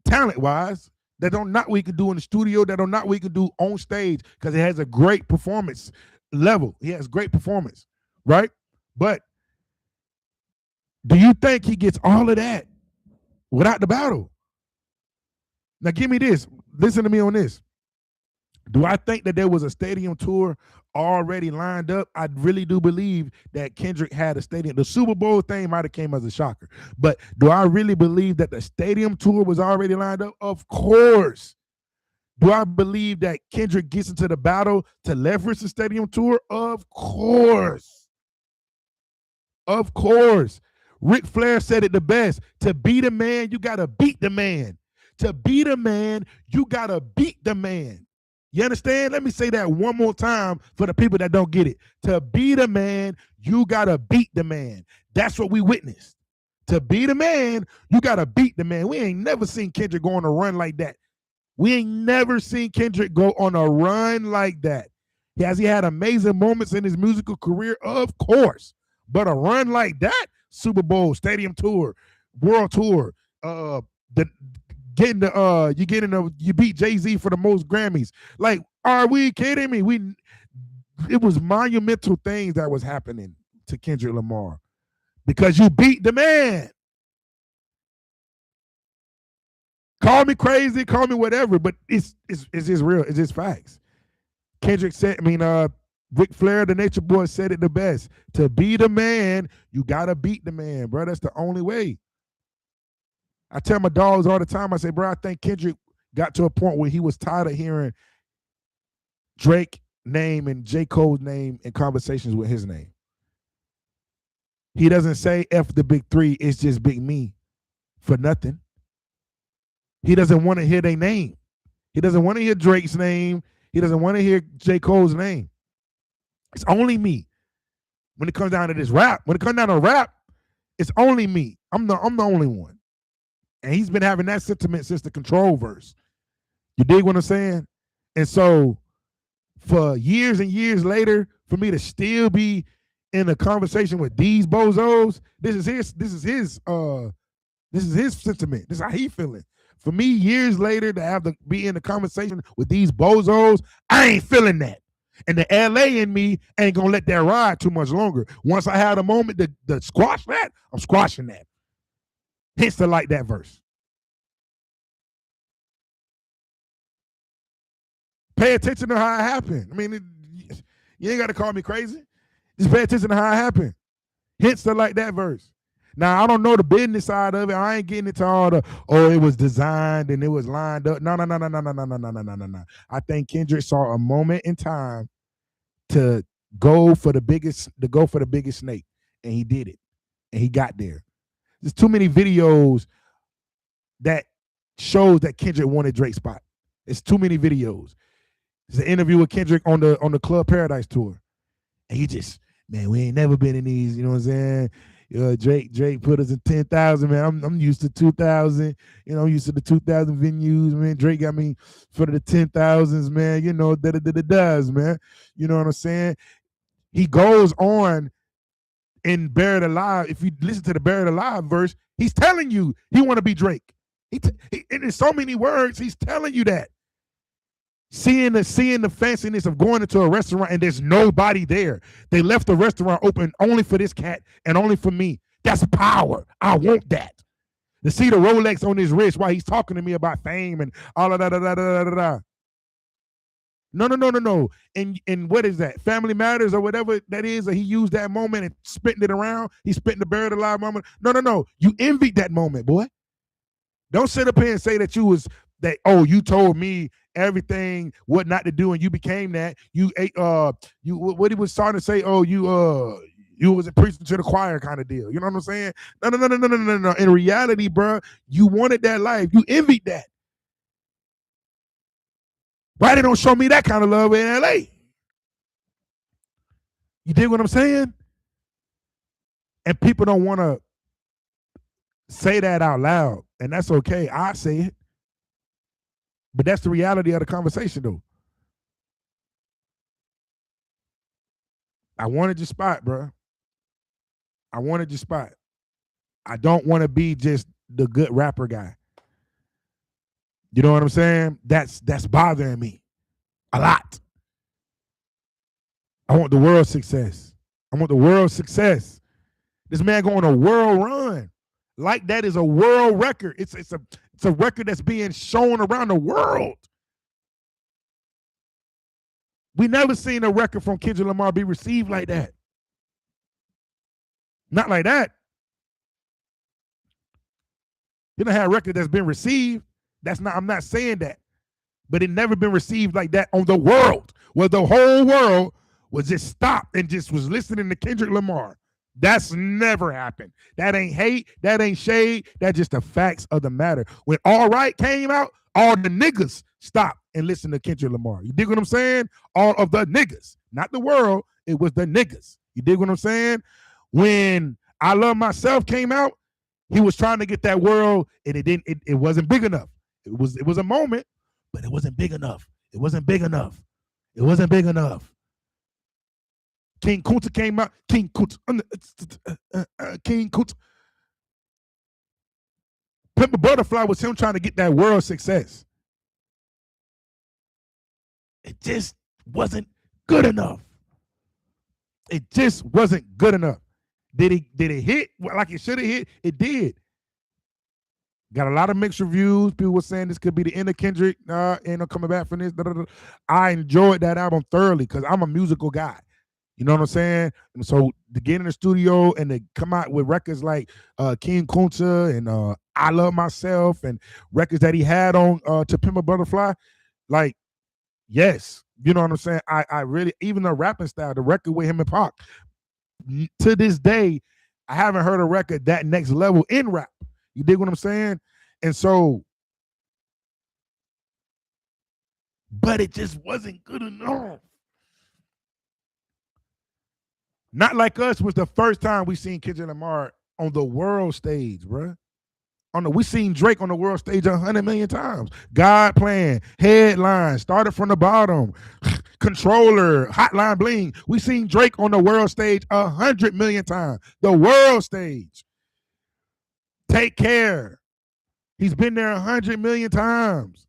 talent-wise. That don't knock what he can do in the studio. That don't knock what he can do on stage because it has a great performance level. He has great performance, right? But do you think he gets all of that without the battle? Now, give me this. Listen to me on this. Do I think that there was a stadium tour already lined up? I really do believe that Kendrick had a stadium. The Super Bowl thing might have came as a shocker. But do I really believe that the stadium tour was already lined up? Of course. Do I believe that Kendrick gets into the battle to leverage the stadium tour? Of course. Of course. Ric Flair said it the best. To be the man, you got to beat the man. To be the man, you got to beat the man. You understand? Let me say that one more time for the people that don't get it. To be the man, you got to beat the man. That's what we witnessed. To be the man, you got to beat the man. We ain't never seen Kendrick go on a run like that. We ain't never seen Kendrick go on a run like that. Has he had amazing moments in his musical career? Of course. But a run like that, Super Bowl, stadium tour, world tour, you beat Jay-Z for the most Grammys. Like, are we kidding me? It was monumental things that was happening to Kendrick Lamar because you beat the man. Call me crazy, call me whatever, but it's just real. It's just facts. Kendrick said, Ric Flair, the Nature Boy, said it the best. To be the man, you gotta beat the man, bro. That's the only way. I tell my dogs all the time, I say, bro, I think Kendrick got to a point where he was tired of hearing Drake name and J. Cole's name in conversations with his name. He doesn't say F the big three, it's just Big Me for nothing. He doesn't want to hear their name. He doesn't want to hear Drake's name. He doesn't want to hear J. Cole's name. It's only me. When it comes down to this rap, it's only me. I'm the only one. And he's been having that sentiment since the Control verse. You dig what I'm saying? And so for years and years later, for me to still be in a conversation with these bozos, this is This is his sentiment. This is how he feeling. For me, years later, to have to be in the conversation with these bozos, I ain't feeling that. And the LA in me ain't gonna let that ride too much longer. Once I had a moment to squash that, I'm squashing that. Hence the like that verse. Pay attention to how it happened. I mean, you ain't got to call me crazy. Just pay attention to how it happened. Hence the like that verse. Now, I don't know the business side of it. I ain't getting into all the, it was designed and it was lined up. No. I think Kendrick saw a moment in time to go for the biggest snake. And he did it. And he got there. There's too many videos that shows that Kendrick wanted Drake's spot. It's too many videos. There's an interview with Kendrick on the Club Paradise tour. And he just, man, we ain't never been in these, you know what I'm saying? Drake put us in 10,000, man. I'm used to 2,000. You know, I'm used to the 2,000 venues, man. Drake got me for the 10,000s, man. You know, does, man. You know what I'm saying? He goes on in Buried Alive. If you listen to the Buried Alive verse, he's telling you he want to be Drake. In so many words, he's telling you that. Seeing the fanciness of going into a restaurant and there's nobody there. They left the restaurant open only for this cat and only for me. That's power. I want that. To see the Rolex on his wrist while he's talking to me about fame and all of that. No. And what is that? Family Matters or whatever that is, or he used that moment and spitting it around. He spitting the Buried Alive moment. No. You envied that moment, boy. Don't sit up here and say that you told me everything what not to do and you became that. You what he was starting to say, you was preaching to the choir kind of deal. You know what I'm saying? No. In reality, bro, you wanted that life. You envied that. Why they don't show me that kind of love in LA? You dig what I'm saying? And people don't want to say that out loud, and that's okay. I say it. But that's the reality of the conversation, though. I wanted your spot, bro. I wanted your spot. I don't want to be just the good rapper guy. You know what I'm saying? That's bothering me a lot. I want the world success. This man going a world run. Like that is a world record. It's a record that's being shown around the world. We never seen a record from Kendrick Lamar be received like that. Not like that. You don't have a record that's been received. I'm not saying that. But it never been received like that on the world, where the whole world was just stopped and just was listening to Kendrick Lamar. That's never happened. That ain't hate. That ain't shade. That's just the facts of the matter. When All Right came out, all the niggas stopped and listened to Kendrick Lamar. You dig what I'm saying? All of the niggas, not the world. It was the niggas. You dig what I'm saying? When I Love Myself came out, he was trying to get that world, and it wasn't big enough. It was a moment, but it wasn't big enough. King Kunta came out. King Kunta. Pimp a Butterfly was him trying to get that world success. It just wasn't good enough. Did it hit like it should have hit? It did. Got a lot of mixed reviews. People were saying this could be the end of Kendrick. Ain't no coming back from this. I enjoyed that album thoroughly because I'm a musical guy. You know what I'm saying? And so to get in the studio and to come out with records like King Kunta and I Love Myself and records that he had on To Pimp a Butterfly, like, yes. You know what I'm saying? I really, even the rapping style, the record with him and Pac, to this day, I haven't heard a record that next level in rap. You dig what I'm saying? And so, but it just wasn't good enough. Not Like Us was the first time we seen Kendrick Lamar on the world stage, bro. We seen Drake on the world stage 100 million times. God Plan, Headline, Started from the Bottom, Controller, Hotline Bling. We seen Drake on the world stage 100 million times. The world stage. Take care. He's been there 100 million times.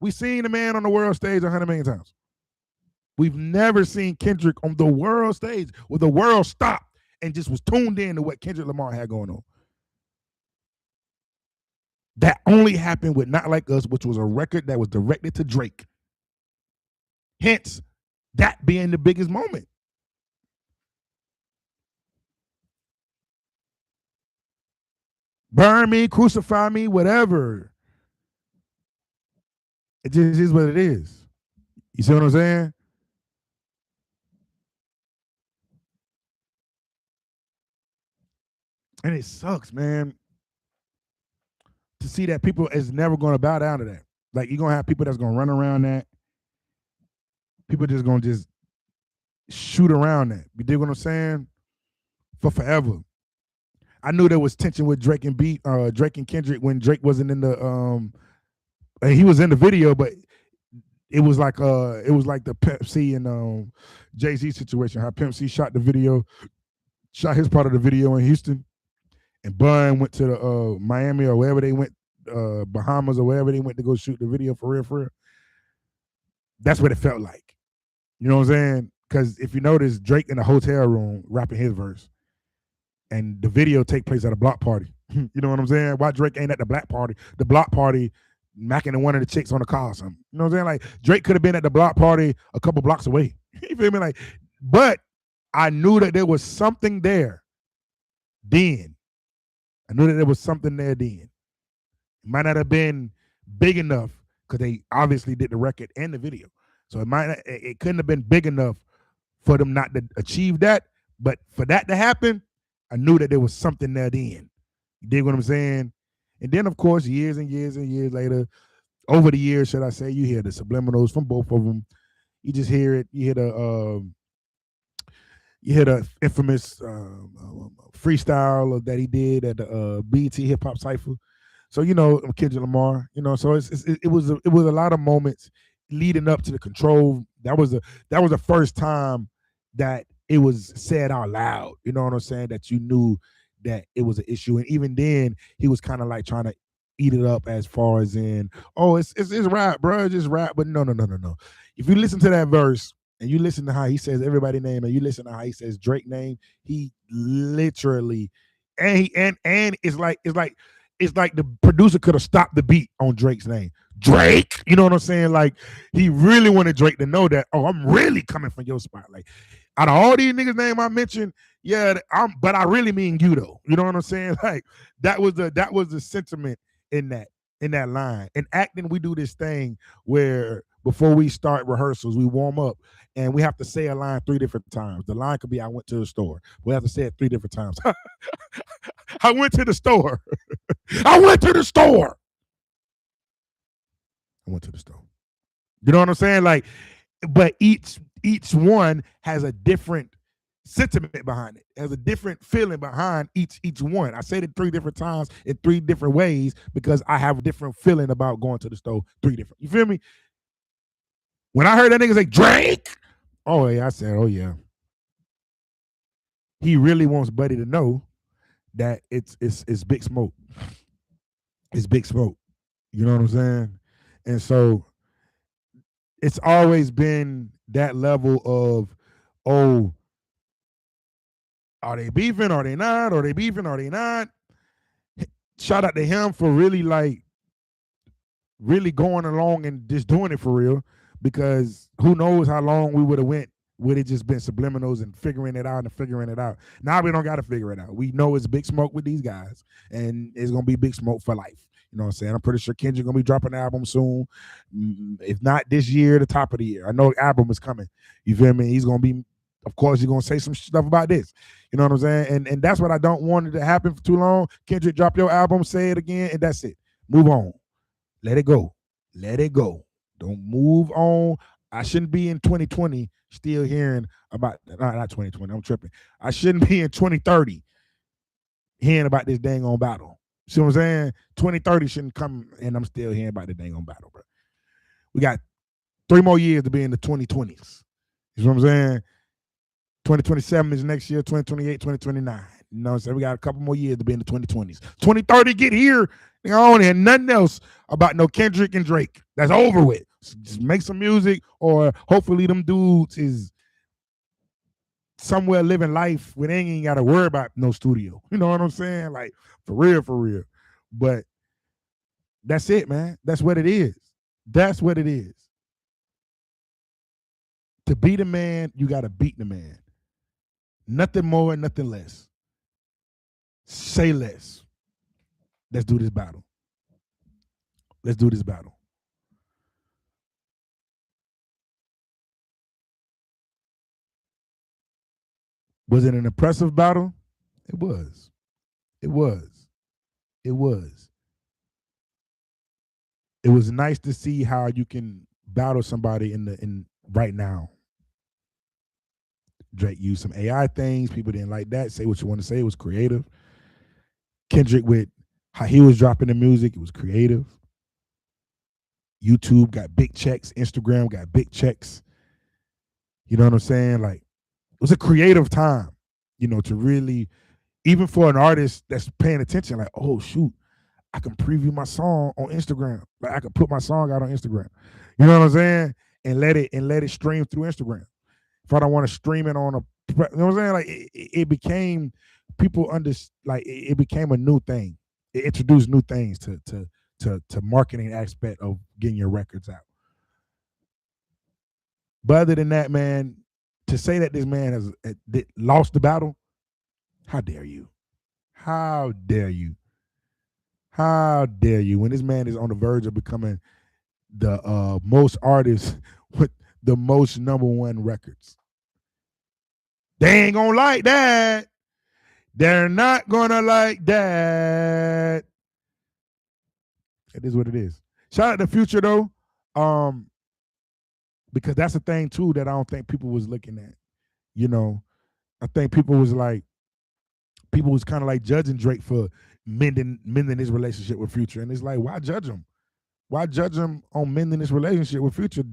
We've seen the man on the world stage 100 million times. We've never seen Kendrick on the world stage where the world stopped and just was tuned in to what Kendrick Lamar had going on. That only happened with Not Like Us, which was a record that was directed to Drake. Hence, that being the biggest moment. Burn me, crucify me, whatever. It just is what it is. You see what I'm saying? And it sucks, man, to see that people is never going to bow down to that. Like, you're going to have people that's going to run around that. People just going to just shoot around that. You dig what I'm saying? For forever. I knew there was tension with Drake and Kendrick when Drake wasn't in the he was in the video, but it was like the Pimp C and Jay-Z situation. How Pimp C shot his part of the video in Houston, and Bun went to the Miami or wherever they went, Bahamas or wherever they went to go shoot the video for real. That's what it felt like. You know what I'm saying? Because if you notice, Drake in a hotel room rapping his verse, and the video take place at a block party. You know what I'm saying? Why Drake ain't at the block party macking one of the chicks on the car or something. You know what I'm saying? Like, Drake could have been at the block party a couple blocks away. You feel me? Like, but I knew that there was something there then. I knew that there was something there then. It might not have been big enough because they obviously did the record and the video. So it couldn't have been big enough for them not to achieve that. But for that to happen, I knew that there was something there then. You dig what I'm saying? And then, of course, years and years and years later, over the years, should I say, you hear the subliminals from both of them. You just hear it. You hear the infamous freestyle that he did at the BET Hip Hop Cypher. So, you know, Kendrick Lamar. You know, so it was a lot of moments leading up to the Control. That was the first time that it was said out loud. You know what I'm saying? That you knew that it was an issue. And even then, he was kind of like trying to eat it up as far as in, oh, it's rap, bro. It's just rap. But no. If you listen to that verse and you listen to how he says everybody's name and you listen to how he says Drake name, he literally and it's like the producer could have stopped the beat on Drake's name. Drake, you know what I'm saying? Like, he really wanted Drake to know that, oh, I'm really coming from your spot. Like, out of all these niggas' name I mentioned, yeah, but I really mean you though. You know what I'm saying? Like, that was the sentiment in that line. In acting, we do this thing where before we start rehearsals, we warm up and we have to say a line 3 different times. The line could be, I went to the store. We have to say it 3 different times. I went to the store. I went to the store. I went to the store. You know what I'm saying? Like, but each one has a different sentiment behind it. Has a different feeling behind each one. I said it 3 different times in 3 different ways because I have a different feeling about going to the store 3 different. You feel me? When I heard that nigga say Drake, oh yeah, I said, oh yeah. He really wants Buddy to know that it's Big Smoke. It's Big Smoke. You know what I'm saying? And so it's always been that level of, oh, are they beefing? Are they not? Are they beefing? Are they not? Shout out to him for really going along and just doing it for real, because who knows how long we would have went would it just been subliminals and figuring it out. Now we don't got to figure it out. We know it's Big Smoke with these guys, and it's going to be Big Smoke for life. You know what I'm saying? I'm pretty sure Kendrick going to be dropping an album soon. If not this year, the top of the year. I know the album is coming. You feel me? He's going to be, of course, he's going to say some stuff about this. You know what I'm saying? And that's what I don't want it to happen for too long. Kendrick, drop your album, say it again, and that's it. Move on. Let it go. Let it go. Don't move on. I shouldn't be in 2020 still hearing about, not 2020, I'm tripping. I shouldn't be in 2030 hearing about this dang on battle. See what I'm saying? 2030 shouldn't come and I'm still hearing about the dang on battle, bro. We got 3 more years to be in the 2020s. You know what I'm saying? 2027 is next year, 2028, 2029. You know what I'm saying? We got a couple more years to be in the 2020s. 2030, get here. I don't hear nothing else about no Kendrick and Drake. That's over with. Just make some music, or hopefully them dudes is somewhere living life where they ain't got to worry about no studio. You know what I'm saying? Like, for real, for real. But that's it, man. That's what it is. That's what it is. To be the man, you got to beat the man. Nothing more and nothing less. Say less. Let's do this battle. Let's do this battle. Was it an impressive battle? It was. It was. It was. It was nice to see how you can battle somebody in right now. Drake used some AI things. People didn't like that. Say what you want to say. It was creative. Kendrick with how he was dropping the music. It was creative. YouTube got big checks. Instagram got big checks. You know what I'm saying? Like, it was a creative time, to really, even for an artist that's paying attention, like, oh, shoot, I can preview my song on Instagram. Like, I can put my song out on Instagram. You know what I'm saying? And let it stream through Instagram. If I don't want to stream it on you know what I'm saying? Like, it became, people it became a new thing. It introduced new things to marketing aspect of getting your records out. But other than that, man, to say that this man has lost the battle, how dare you? How dare you? How dare you? When this man is on the verge of becoming the most artist with the most #1 records. They ain't gonna like that. They're not gonna like that. It is what it is. Shout out to Future though. Because that's the thing too that I don't think people was looking at. I think people was kind of like judging Drake for mending his relationship with Future, and it's like, why judge him? Why judge him on mending his relationship with Future?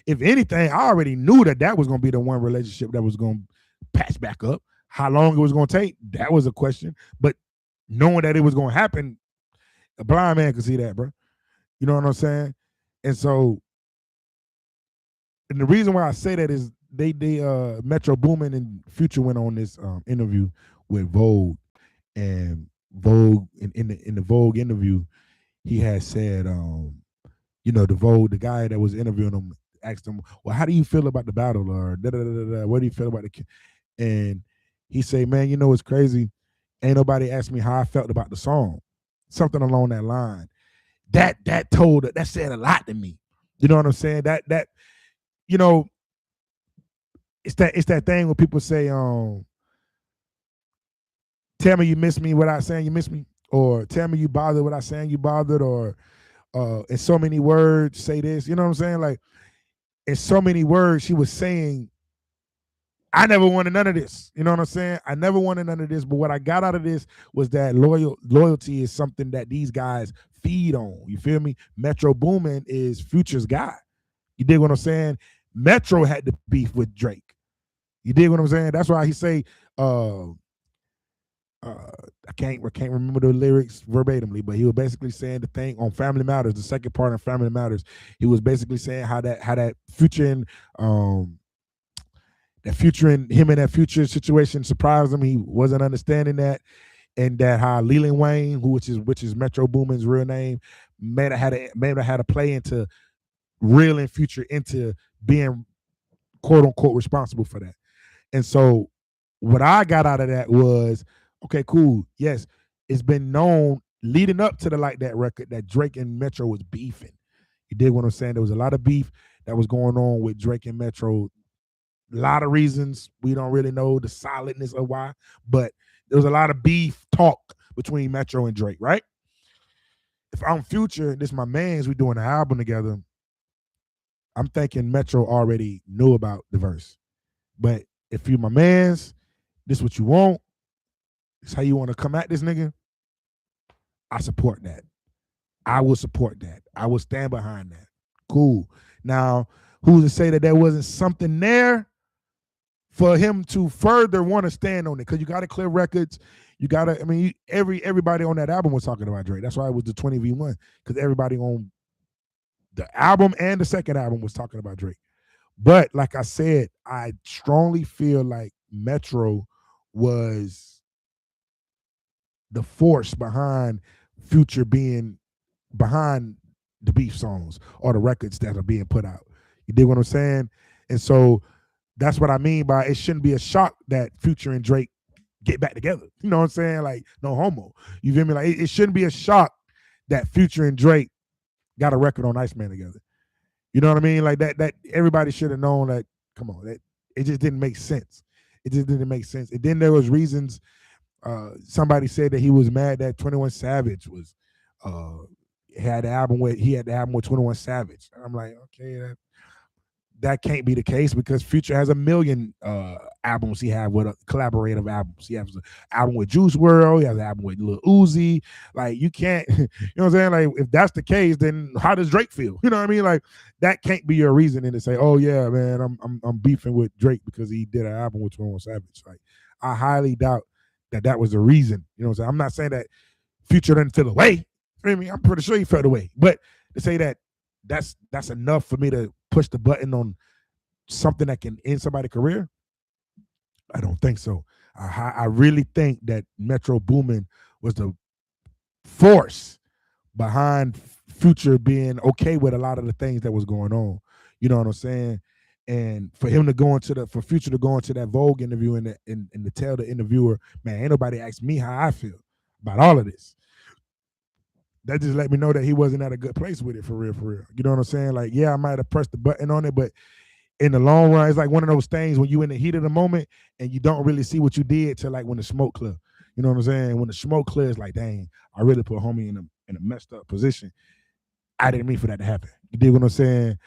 If anything, I already knew that was going to be the one relationship that was going to patch back up. How long it was going to take, that was a question. But knowing that it was going to happen, a blind man could see that, bro. You know what I'm saying? And so, and the reason why I say that is they Metro Boomin and Future went on this interview with Vogue, and Vogue in the Vogue interview, he had said, the guy that was interviewing him asked him, well, how do you feel about the battle, or what do you feel about the? And he said, man, it's crazy. Ain't nobody asked me how I felt about the song, something along that line. That said a lot to me. You know what I'm saying? That it's that thing when people say, tell me you miss me without saying you miss me, or tell me you bothered without saying you bothered, or in so many words say this. You know what I'm saying? Like, in so many words, she was saying, I never wanted none of this. You know what I'm saying? I never wanted none of this. But what I got out of this was that loyalty is something that these guys feed on. You feel me? Metro Boomin is Future's guy. You dig what I'm saying? Metro had the beef with Drake. You dig what I'm saying? That's why he say, I can't remember the lyrics verbatimly, but he was basically saying the thing on Family Matters, the second part of Family Matters. He was basically saying how that Future and him and that Future situation surprised him. He wasn't understanding that, and that how Leland Wayne, which is Metro Boomin's real name, may have had to play into reeling Future into being quote unquote responsible for that. And so what I got out of that was, okay, cool. Yes, it's been known leading up to the Like That record that Drake and Metro was beefing. You dig what I'm saying? There was a lot of beef that was going on with Drake and Metro. A lot of reasons we don't really know the solidness of why, but there was a lot of beef talk between Metro and Drake, right? If I'm Future, this my man's, we doing an album together, I'm thinking Metro already knew about the verse. But if you my man's, this what you want, this how you want to come at this nigga, I support that. I will support that. I will stand behind that. Cool. Now, who's to say that there wasn't something there for him to further want to stand on it, because you got to clear records. You got to, I mean, everybody on that album was talking about Drake. That's why it was the 20v1, because everybody on the album and the second album was talking about Drake. But like I said, I strongly feel like Metro was the force behind Future being behind the beef songs or the records that are being put out. You dig what I'm saying? And so that's what I mean by it shouldn't be a shock that Future and Drake get back together. You know what I'm saying? Like, no homo. You feel me? Like, it shouldn't be a shock that Future and Drake got a record on Iceman together. You know what I mean? Like, that everybody should have known that, come on, that it just didn't make sense. It just didn't make sense. And then there was reasons. Somebody said that he was mad that 21 Savage was had the album with 21 Savage. And I'm like, okay, that can't be the case, because Future has a million albums he had with collaborative albums. He has an album with Juice WRLD. He has an album with Lil Uzi. Like, you can't, you know what I'm saying? Like, if that's the case, then how does Drake feel? You know what I mean? Like, that can't be your reasoning to say, oh yeah, man, I'm beefing with Drake because he did an album with 21 Savage. Like, I highly doubt that was the reason. You know what I'm saying? I'm not saying that Future didn't feel away. I mean, I'm pretty sure he felt away. But to say that that's enough for me to push the button on something that can end somebody's career, I don't think so. I really think that Metro Boomin was the force behind Future being okay with a lot of the things that was going on. You know what I'm saying? And for him to go into for Future to go into that Vogue interview and to tell the interviewer, man, ain't nobody asked me how I feel about all of this. That just let me know that he wasn't at a good place with it, for real, for real. You know what I'm saying? Like, yeah, I might have pressed the button on it, but in the long run, it's like one of those things when you in the heat of the moment and you don't really see what you did till like when the smoke clear. You know what I'm saying? When the smoke clears, like, dang, I really put homie in a messed up position. I didn't mean for that to happen. You dig what I'm saying?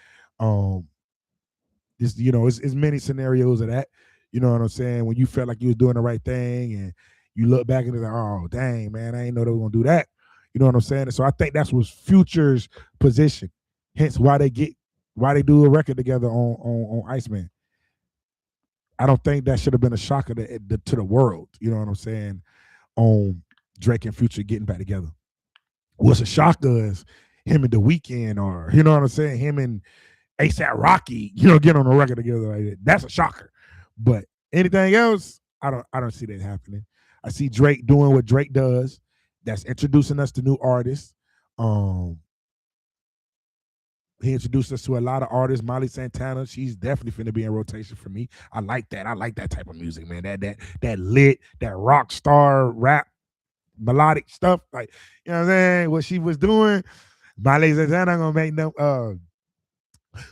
This, you know, it's many scenarios of that. You know what I'm saying? When you felt like you was doing the right thing and you look back and it's like, oh, dang, man, I didn't know they were gonna do that. You know what I'm saying? And so I think that's was Future's position. Hence why they do a record together on Iceman. I don't think that should have been a shocker to the world. You know what I'm saying? On Drake and Future getting back together. What's a shocker is him and The Weeknd, or, you know what I'm saying, him and ASAP Rocky, you know, get on a record together like that. That's a shocker. But anything else, I don't see that happening. I see Drake doing what Drake does. That's introducing us to new artists. He introduced us to a lot of artists. Molly Santana, she's definitely finna be in rotation for me. I like that. I like that type of music, man. That lit, that rock star rap, melodic stuff. Like, you know what I'm saying? What she was doing. Molly Santana gonna make them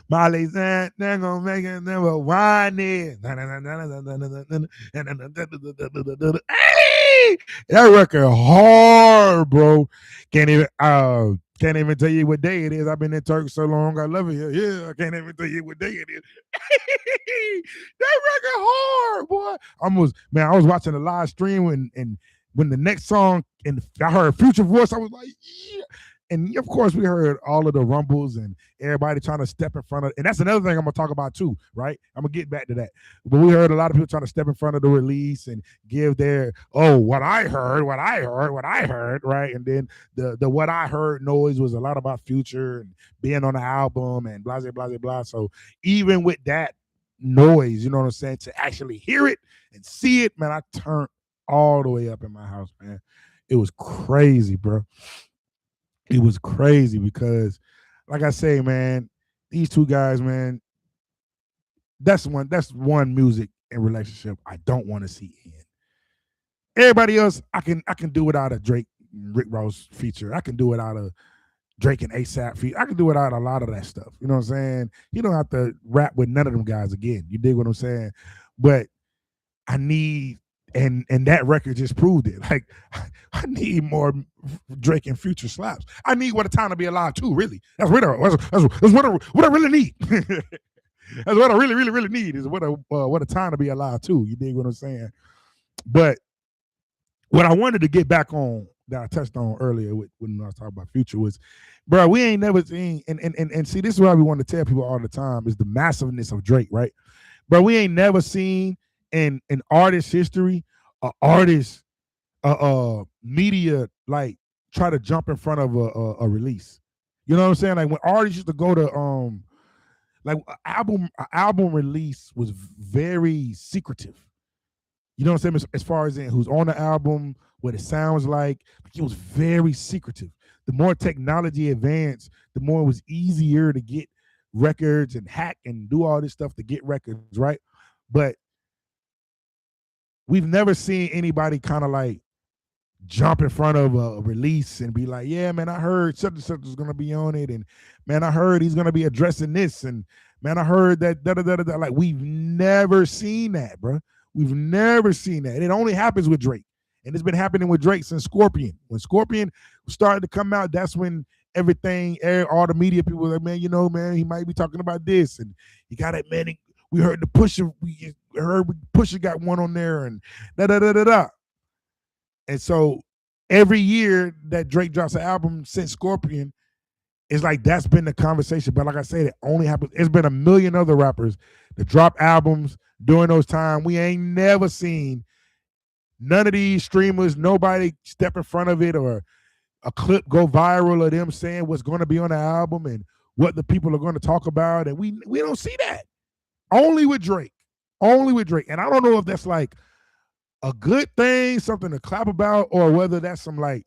Molly said they're gonna make it never whiny. That record hard, bro. Can't even tell you what day it is. I've been in Turkey so long. I love it here. Yeah, I can't even tell you what day it is. That record hard, boy. I was watching a live stream and when the next song and I heard Future voice, I was like, yeah. And of course, we heard all of the rumbles and everybody trying to step in front of. And that's another thing I'm gonna talk about too, right? I'm gonna get back to that. But we heard a lot of people trying to step in front of the release and give their what I heard, right? And then the what I heard noise was a lot about Future and being on the album and blah blah blah blah. So even with that noise, you know what I'm saying, to actually hear it and see it, man, I turned all the way up in my house, man. It was crazy, bro. It was crazy because, like I say, man, these two guys, man, that's one music and relationship I don't want to see end. Everybody else, I can do without a Drake Rick Ross feature. I can do without a Drake and ASAP feature. I can do without a lot of that stuff. You know what I'm saying? You don't have to rap with none of them guys again. You dig what I'm saying? But I need, and that record just proved it. Like, I need more Drake and Future slaps. I need What a Time to Be Alive too, really. That's what I really need. That's what I really, really, really need is what a Time to Be Alive too. You dig what I'm saying? But what I wanted to get back on that I touched on earlier when I was talking about Future was, bro, we ain't never seen, and see, this is why we want to tell people all the time, is the massiveness of Drake, right? Bro, we ain't never seen in artist history, artist media like try to jump in front of a release. You know what I'm saying? Like when artists used to go to like album release was very secretive. You know what I'm saying? As far as in who's on the album, what it sounds like it was very secretive. The more technology advanced, the more it was easier to get records and hack and do all this stuff to get records, right? But we've never seen anybody kind of like jump in front of a release and be like, yeah, man, I heard such and such is gonna be on it, and man, I heard he's gonna be addressing this, and man, I heard that da da da da. Like we've never seen that, bro. We've never seen that. And it only happens with Drake, and it's been happening with Drake since Scorpion. When Scorpion started to come out, that's when everything, all the media people were like, man, you know, man, he might be talking about this, and he got it, man. We heard the Pusha, we heard Pusha got one on there, and da da da da da. And so every year that Drake drops an album since Scorpion, it's like that's been the conversation. But like I said, it only happens. It's been a million other rappers that drop albums during those times. We ain't never seen none of these streamers, nobody step in front of it or a clip go viral of them saying what's going to be on the album and what the people are going to talk about. And we don't see that. Only with Drake. Only with Drake. And I don't know if that's like a good thing, something to clap about, or whether that's some like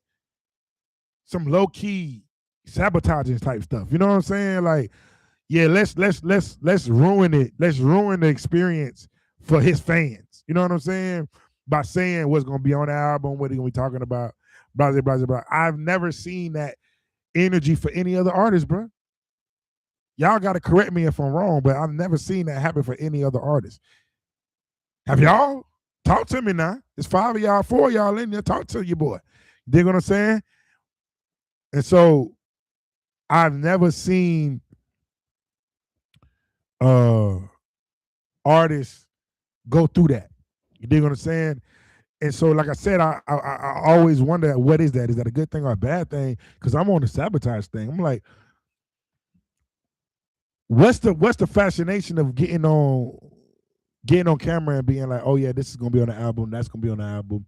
some low key sabotaging type stuff. You know what I'm saying? Like, yeah, let's ruin it. Let's ruin the experience for his fans. You know what I'm saying? By saying what's gonna be on the album, what he's gonna be talking about, blah blah blah blah. I've never seen that energy for any other artist, bro. Y'all gotta correct me if I'm wrong, but I've never seen that happen for any other artist. Have y'all? Talk to me now. It's 5 of y'all, 4 of y'all in there. Talk to your boy. You dig what I'm saying? And so I've never seen artists go through that. You dig what I'm saying? And so, like I said, I always wonder what is that? Is that a good thing or a bad thing? Because I'm on the sabotage thing. I'm like, what's the fascination of getting on camera and being like, oh yeah, this is gonna be on the album, that's gonna be on the album,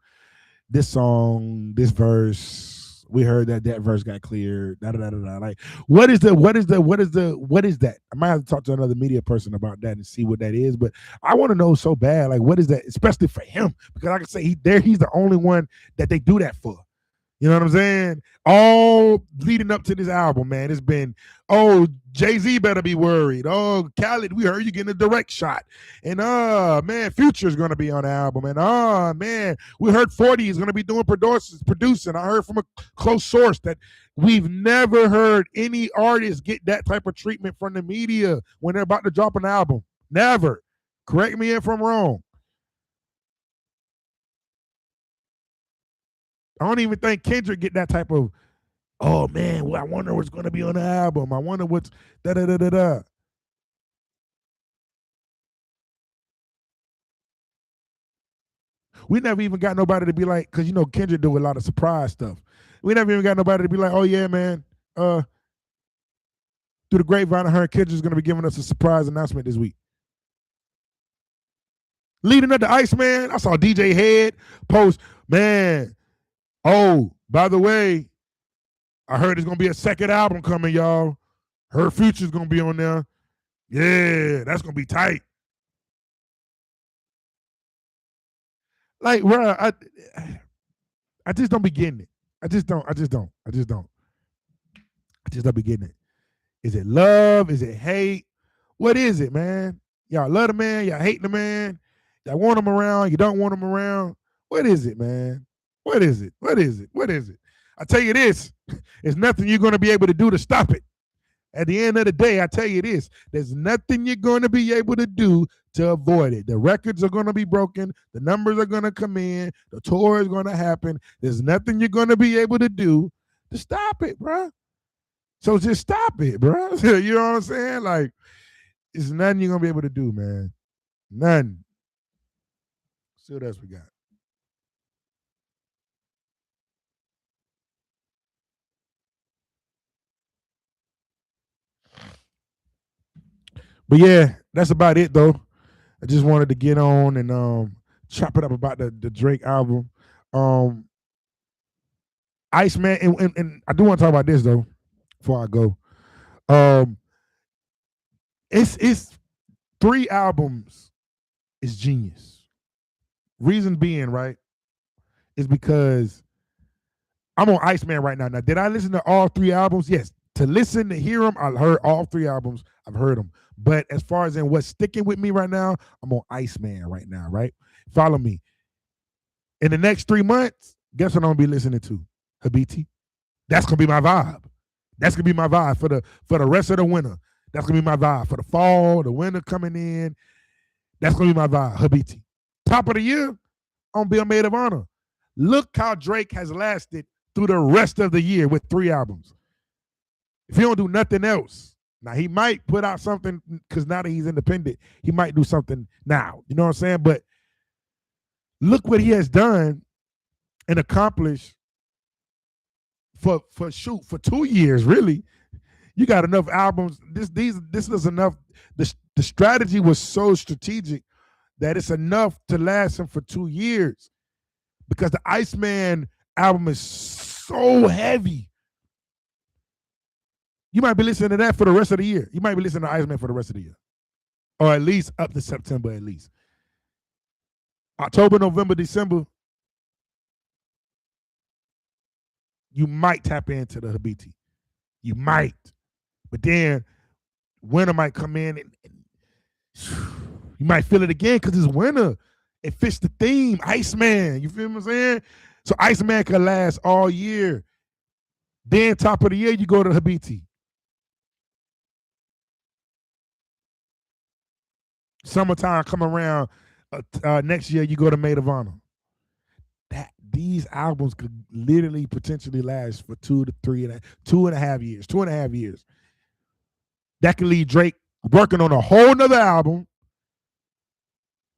this song, this verse, we heard that verse got cleared, da da da da. Like, what is that? I might have to talk to another media person about that and see what that is. But I want to know so bad, like, what is that, especially for him, because I can say he's the only one that they do that for. You know what I'm saying? All leading up to this album, man, it's been, oh, Jay-Z better be worried. Oh, Khaled, we heard you getting a direct shot. And man, Future's gonna be on the album. And man, we heard 40 is gonna be doing producing. I heard from a close source that we've never heard any artist get that type of treatment from the media when they're about to drop an album. Never. Correct me if I'm wrong. I don't even think Kendrick get that type of, oh man, well, I wonder what's going to be on the album. I wonder what's da da da da da. We never even got nobody to be like, because you know Kendrick do a lot of surprise stuff. We never even got nobody to be like, oh yeah, man, through the grapevine, I heard Kendrick's going to be giving us a surprise announcement this week. Leading up to Iceman, I saw DJ Head post, man, oh, by the way, I heard there's going to be a second album coming, y'all. Her Future's going to be on there. Yeah, that's going to be tight. Like, bro, I just don't be getting it. I just don't be getting it. Is it love? Is it hate? What is it, man? Y'all love the man. Y'all hate the man. Y'all want him around. You don't want him around. What is it, man? What is it? What is it? What is it? I tell you this, there's nothing you're going to be able to do to stop it. At the end of the day, I tell you this, there's nothing you're going to be able to do to avoid it. The records are going to be broken. The numbers are going to come in. The tour is going to happen. There's nothing you're going to be able to do to stop it, bro. So just stop it, bro. You know what I'm saying? Like, it's nothing you're going to be able to do, man. None. See what else we got. But yeah, that's about it, though. I just wanted to get on and chop it up about the Drake album. Um, Iceman, and I do want to talk about this though before I go. Um, it's 3 albums is genius. Reason being, right, is because I'm on Iceman right now. Now, did I listen to all 3 albums? Yes. To listen, to hear them, I heard all 3 albums. I've heard them. But as far as in what's sticking with me right now, I'm on Iceman right now, right? Follow me. In the next 3 months, guess what I'm gonna be listening to? Habiti. That's gonna be my vibe. That's gonna be my vibe for the rest of the winter. That's gonna be my vibe for the fall, the winter coming in. That's gonna be my vibe. Habiti. Top of the year, on Bill Maid of Honor. Look how Drake has lasted through the rest of the year with 3 albums. If he don't do nothing else, now he might put out something because now that he's independent, he might do something now. You know what I'm saying? But look what he has done and accomplished for 2 years. Really, you got enough albums. This is enough. The strategy was so strategic that it's enough to last him for 2 years because the Iceman album is so heavy. You might be listening to that for the rest of the year. You might be listening to Iceman for the rest of the year, or at least up to September. At least October, November, December, you might tap into the Habiti. You might, but then winter might come in and you might feel it again because it's winter. It fits the theme, Iceman. You feel what I'm saying? So Iceman can last all year. Then top of the year, you go to Habiti. Summertime come around, next year you go to Maid of Honor. These albums could literally potentially last for 2.5 years. 2.5 years. That could leave Drake working on a whole nother album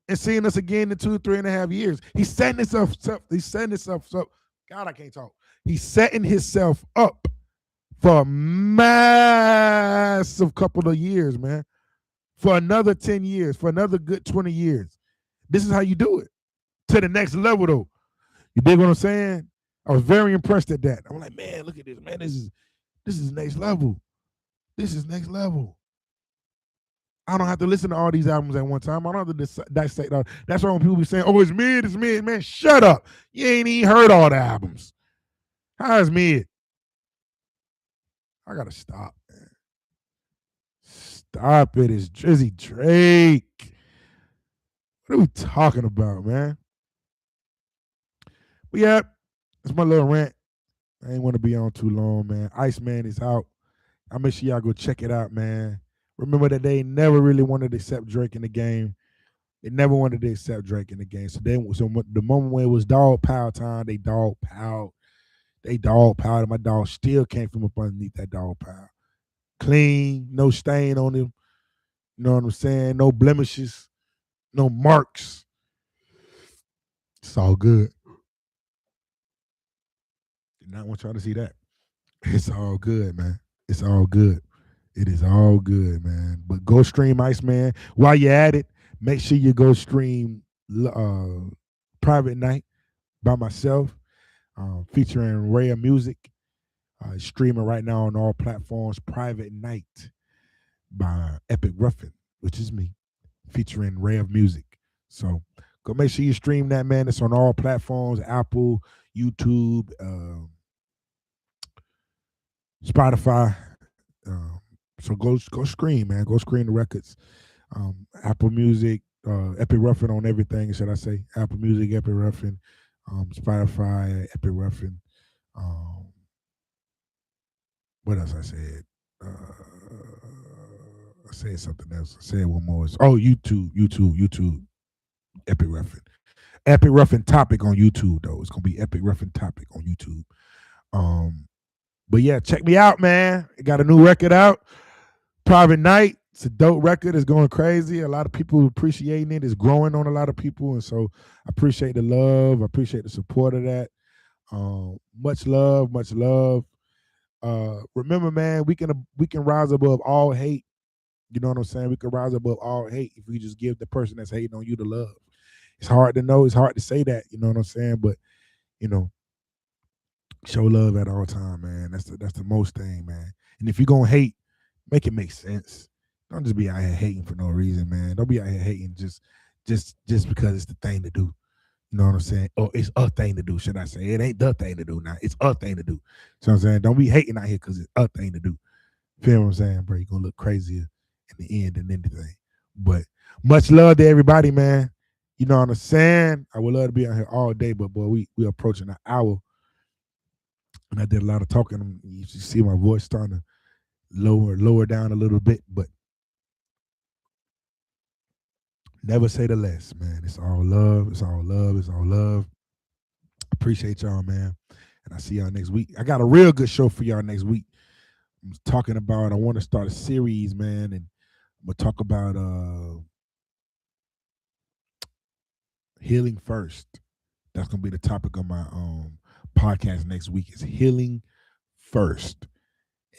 and seeing us again in 2-3.5 years. He's setting himself up. He's setting himself up. God, I can't talk. He's setting himself up for a massive couple of years, man. For another 10 years, for another good 20 years. This is how you do it. To the next level, though. You dig what I'm saying? I was very impressed at that. I'm like, man, look at this, man. This is next level. This is next level. I don't have to listen to all these albums at one time. I don't have to dissect all. That's why when people be saying, "Oh, it's mid," man. Shut up. You ain't even heard all the albums. How is mid? I gotta stop, man. Stop it. It's Drizzy Drake. What are we talking about, man? But yeah, it's my little rant. I ain't want to be on too long, man. Iceman is out. I make sure y'all go check it out, man. Remember that they never really wanted to accept Drake in the game. They never wanted to accept Drake in the game. So the moment when it was dog power time, they dog piled. They dog piled, and my dog still came from up underneath that dog pile. Clean, no stain on him. You know what I'm saying? No blemishes, no marks. It's all good. Did not want y'all to see that. It's all good, man. It's all good. It is all good, man. But go stream Iceman. While you're at it, make sure you go stream Private Night by myself, featuring Rare Music. Streaming right now on all platforms. Private Night by Epic Ruffin, which is me, featuring Rare Music. So go make sure you stream that, man. It's on all platforms: Apple, YouTube, Spotify. So go stream, man. Go stream the records. Apple Music, Epic Ruffin on everything. Should I say Apple Music, Epic Ruffin, Spotify, Epic Ruffin. What else I said? I said something else. I said one more. YouTube. Epic Ruffin. Epic Ruffin topic on YouTube though. It's gonna be Epic Ruffin topic on YouTube. But yeah, check me out, man. I got a new record out. Private Night. It's a dope record. It's going crazy. A lot of people appreciating it. It's growing on a lot of people, and so I appreciate the love. I appreciate the support of that. Much love, much love. Remember, man, we can rise above all hate You know what I'm saying? We could rise above all hate if we just give the person that's hating on you the love. It's hard to know. It's hard to say that. You know what I'm saying? But you know, show love at all time, man. That's the most thing, man. And if you're gonna hate, make it make sense. Don't just be out here hating for no reason, man. Don't be out here hating just because it's the thing to do. You know what I'm saying? Or it's a thing to do, should I say? It ain't the thing to do now. It's a thing to do. So I'm saying, don't be hating out here because it's a thing to do. Feel what I'm saying, bro? You're gonna look crazier in the end than anything. But much love to everybody, man. You know what I'm saying? I would love to be out here all day, but boy, we approaching an hour. And I did a lot of talking. You see my voice starting to lower down a little bit, but never say the less, man. It's all love. It's all love. It's all love. Appreciate y'all, man. And I see y'all next week. I got a real good show for y'all next week. I'm talking about, I want to start a series, man, and I'm gonna talk about healing first. That's gonna be the topic of my podcast next week. Is healing first,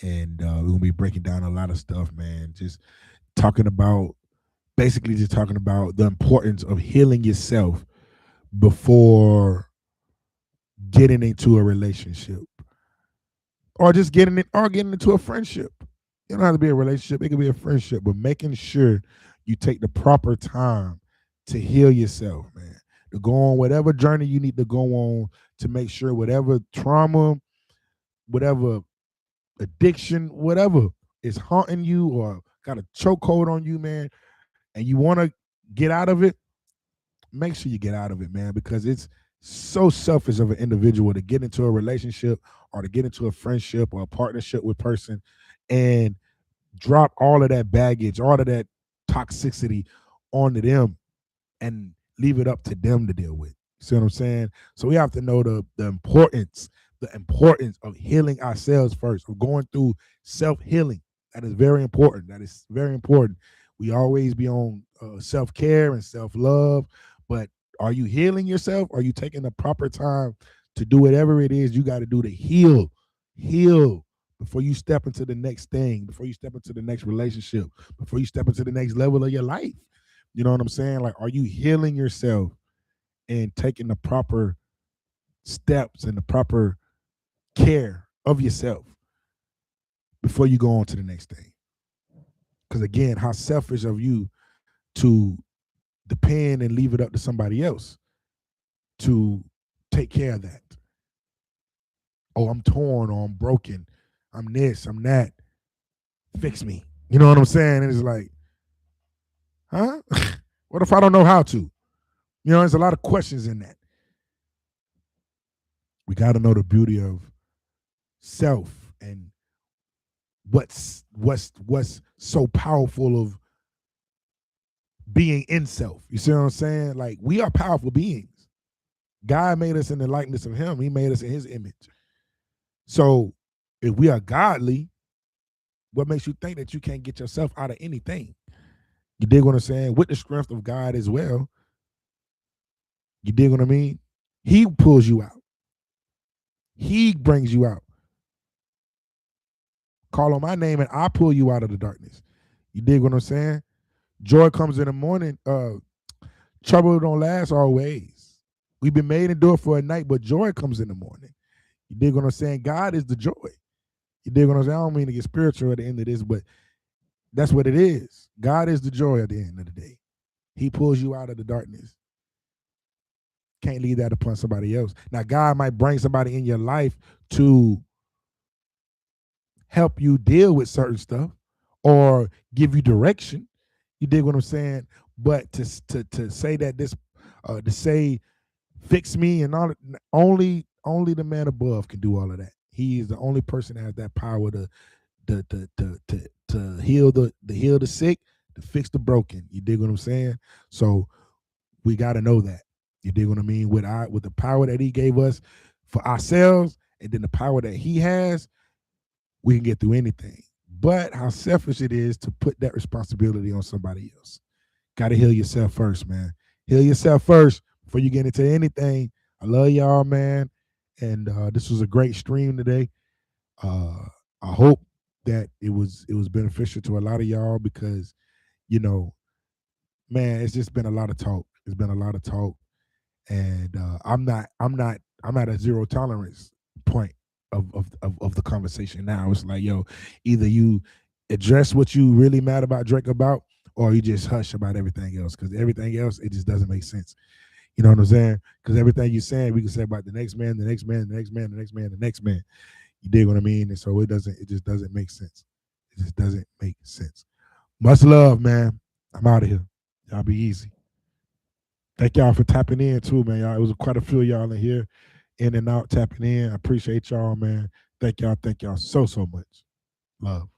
and we're gonna be breaking down a lot of stuff, man. Just talking about, basically, just talking about the importance of healing yourself before getting into a relationship, or just getting into a friendship. It don't have to be a relationship; it could be a friendship. But making sure you take the proper time to heal yourself, man. To go on whatever journey you need to go on, to make sure whatever trauma, whatever addiction, whatever is haunting you or got a chokehold on you, man, and you want to get out of it, make sure you get out of it, man, because it's so selfish of an individual to get into a relationship or to get into a friendship or a partnership with person and drop all of that baggage, all of that toxicity onto them and leave it up to them to deal with. See what I'm saying? So we have to know the importance of healing ourselves first, of going through self-healing. That is very important. That is very important. We always be on self-care and self-love, but are you healing yourself? Are you taking the proper time to do whatever it is you got to do to heal before you step into the next thing, before you step into the next relationship, before you step into the next level of your life? You know what I'm saying? Like, are you healing yourself and taking the proper steps and the proper care of yourself before you go on to the next thing? Because again, how selfish of you to depend and leave it up to somebody else to take care of that. Oh, I'm torn, or I'm broken, I'm this, I'm that. Fix me. You know what I'm saying? And it's like, huh? What if I don't know how to? You know, there's a lot of questions in that. We got to know the beauty of self and what's so powerful of being in self. You see what I'm saying? Like, we are powerful beings. God made us in the likeness of him. He made us in his image. So if we are godly, what makes you think that you can't get yourself out of anything? You dig what I'm saying? With the strength of God as well. You dig what I mean? He pulls you out. He brings you out. Call on my name and I pull you out of the darkness. You dig what I'm saying? Joy comes in the morning. Trouble don't last always. We've been made to do it for a night, but joy comes in the morning. You dig what I'm saying? God is the joy. You dig what I'm saying? I don't mean to get spiritual at the end of this, but that's what it is. God is the joy at the end of the day. He pulls you out of the darkness. Can't leave that upon somebody else. Now, God might bring somebody in your life to help you deal with certain stuff or give you direction. You dig what I'm saying? But to say that this, to say fix me and all, only the man above can do all of that. He is the only person that has that power to heal the sick, to fix the broken. You dig what I'm saying? So we got to know that. You dig what I mean? With the power that he gave us for ourselves, and then the power that he has, we can get through anything. But how selfish it is to put that responsibility on somebody else. Got to heal yourself first, man. Heal yourself first before you get into anything. I love y'all, man. And this was a great stream today. I hope that it was beneficial to a lot of y'all because, you know, man, it's just been a lot of talk. It's been a lot of talk, and I'm at a zero tolerance point of the conversation now. It's like, yo, either you address what you really mad about Drake about, or you just hush about everything else, because everything else, it just doesn't make sense. You know what I'm saying? Because everything you're saying, we can say about the next man, the next man, the next man, the next man, the next man. You dig what I mean? And so it just doesn't make sense. It just doesn't make sense. Much love, man. I'm out of here. Y'all be easy. Thank y'all for tapping in too, man. Y'all, it was quite a few of y'all in here, in and out, tapping in. I appreciate y'all, man. Thank y'all so much. Love.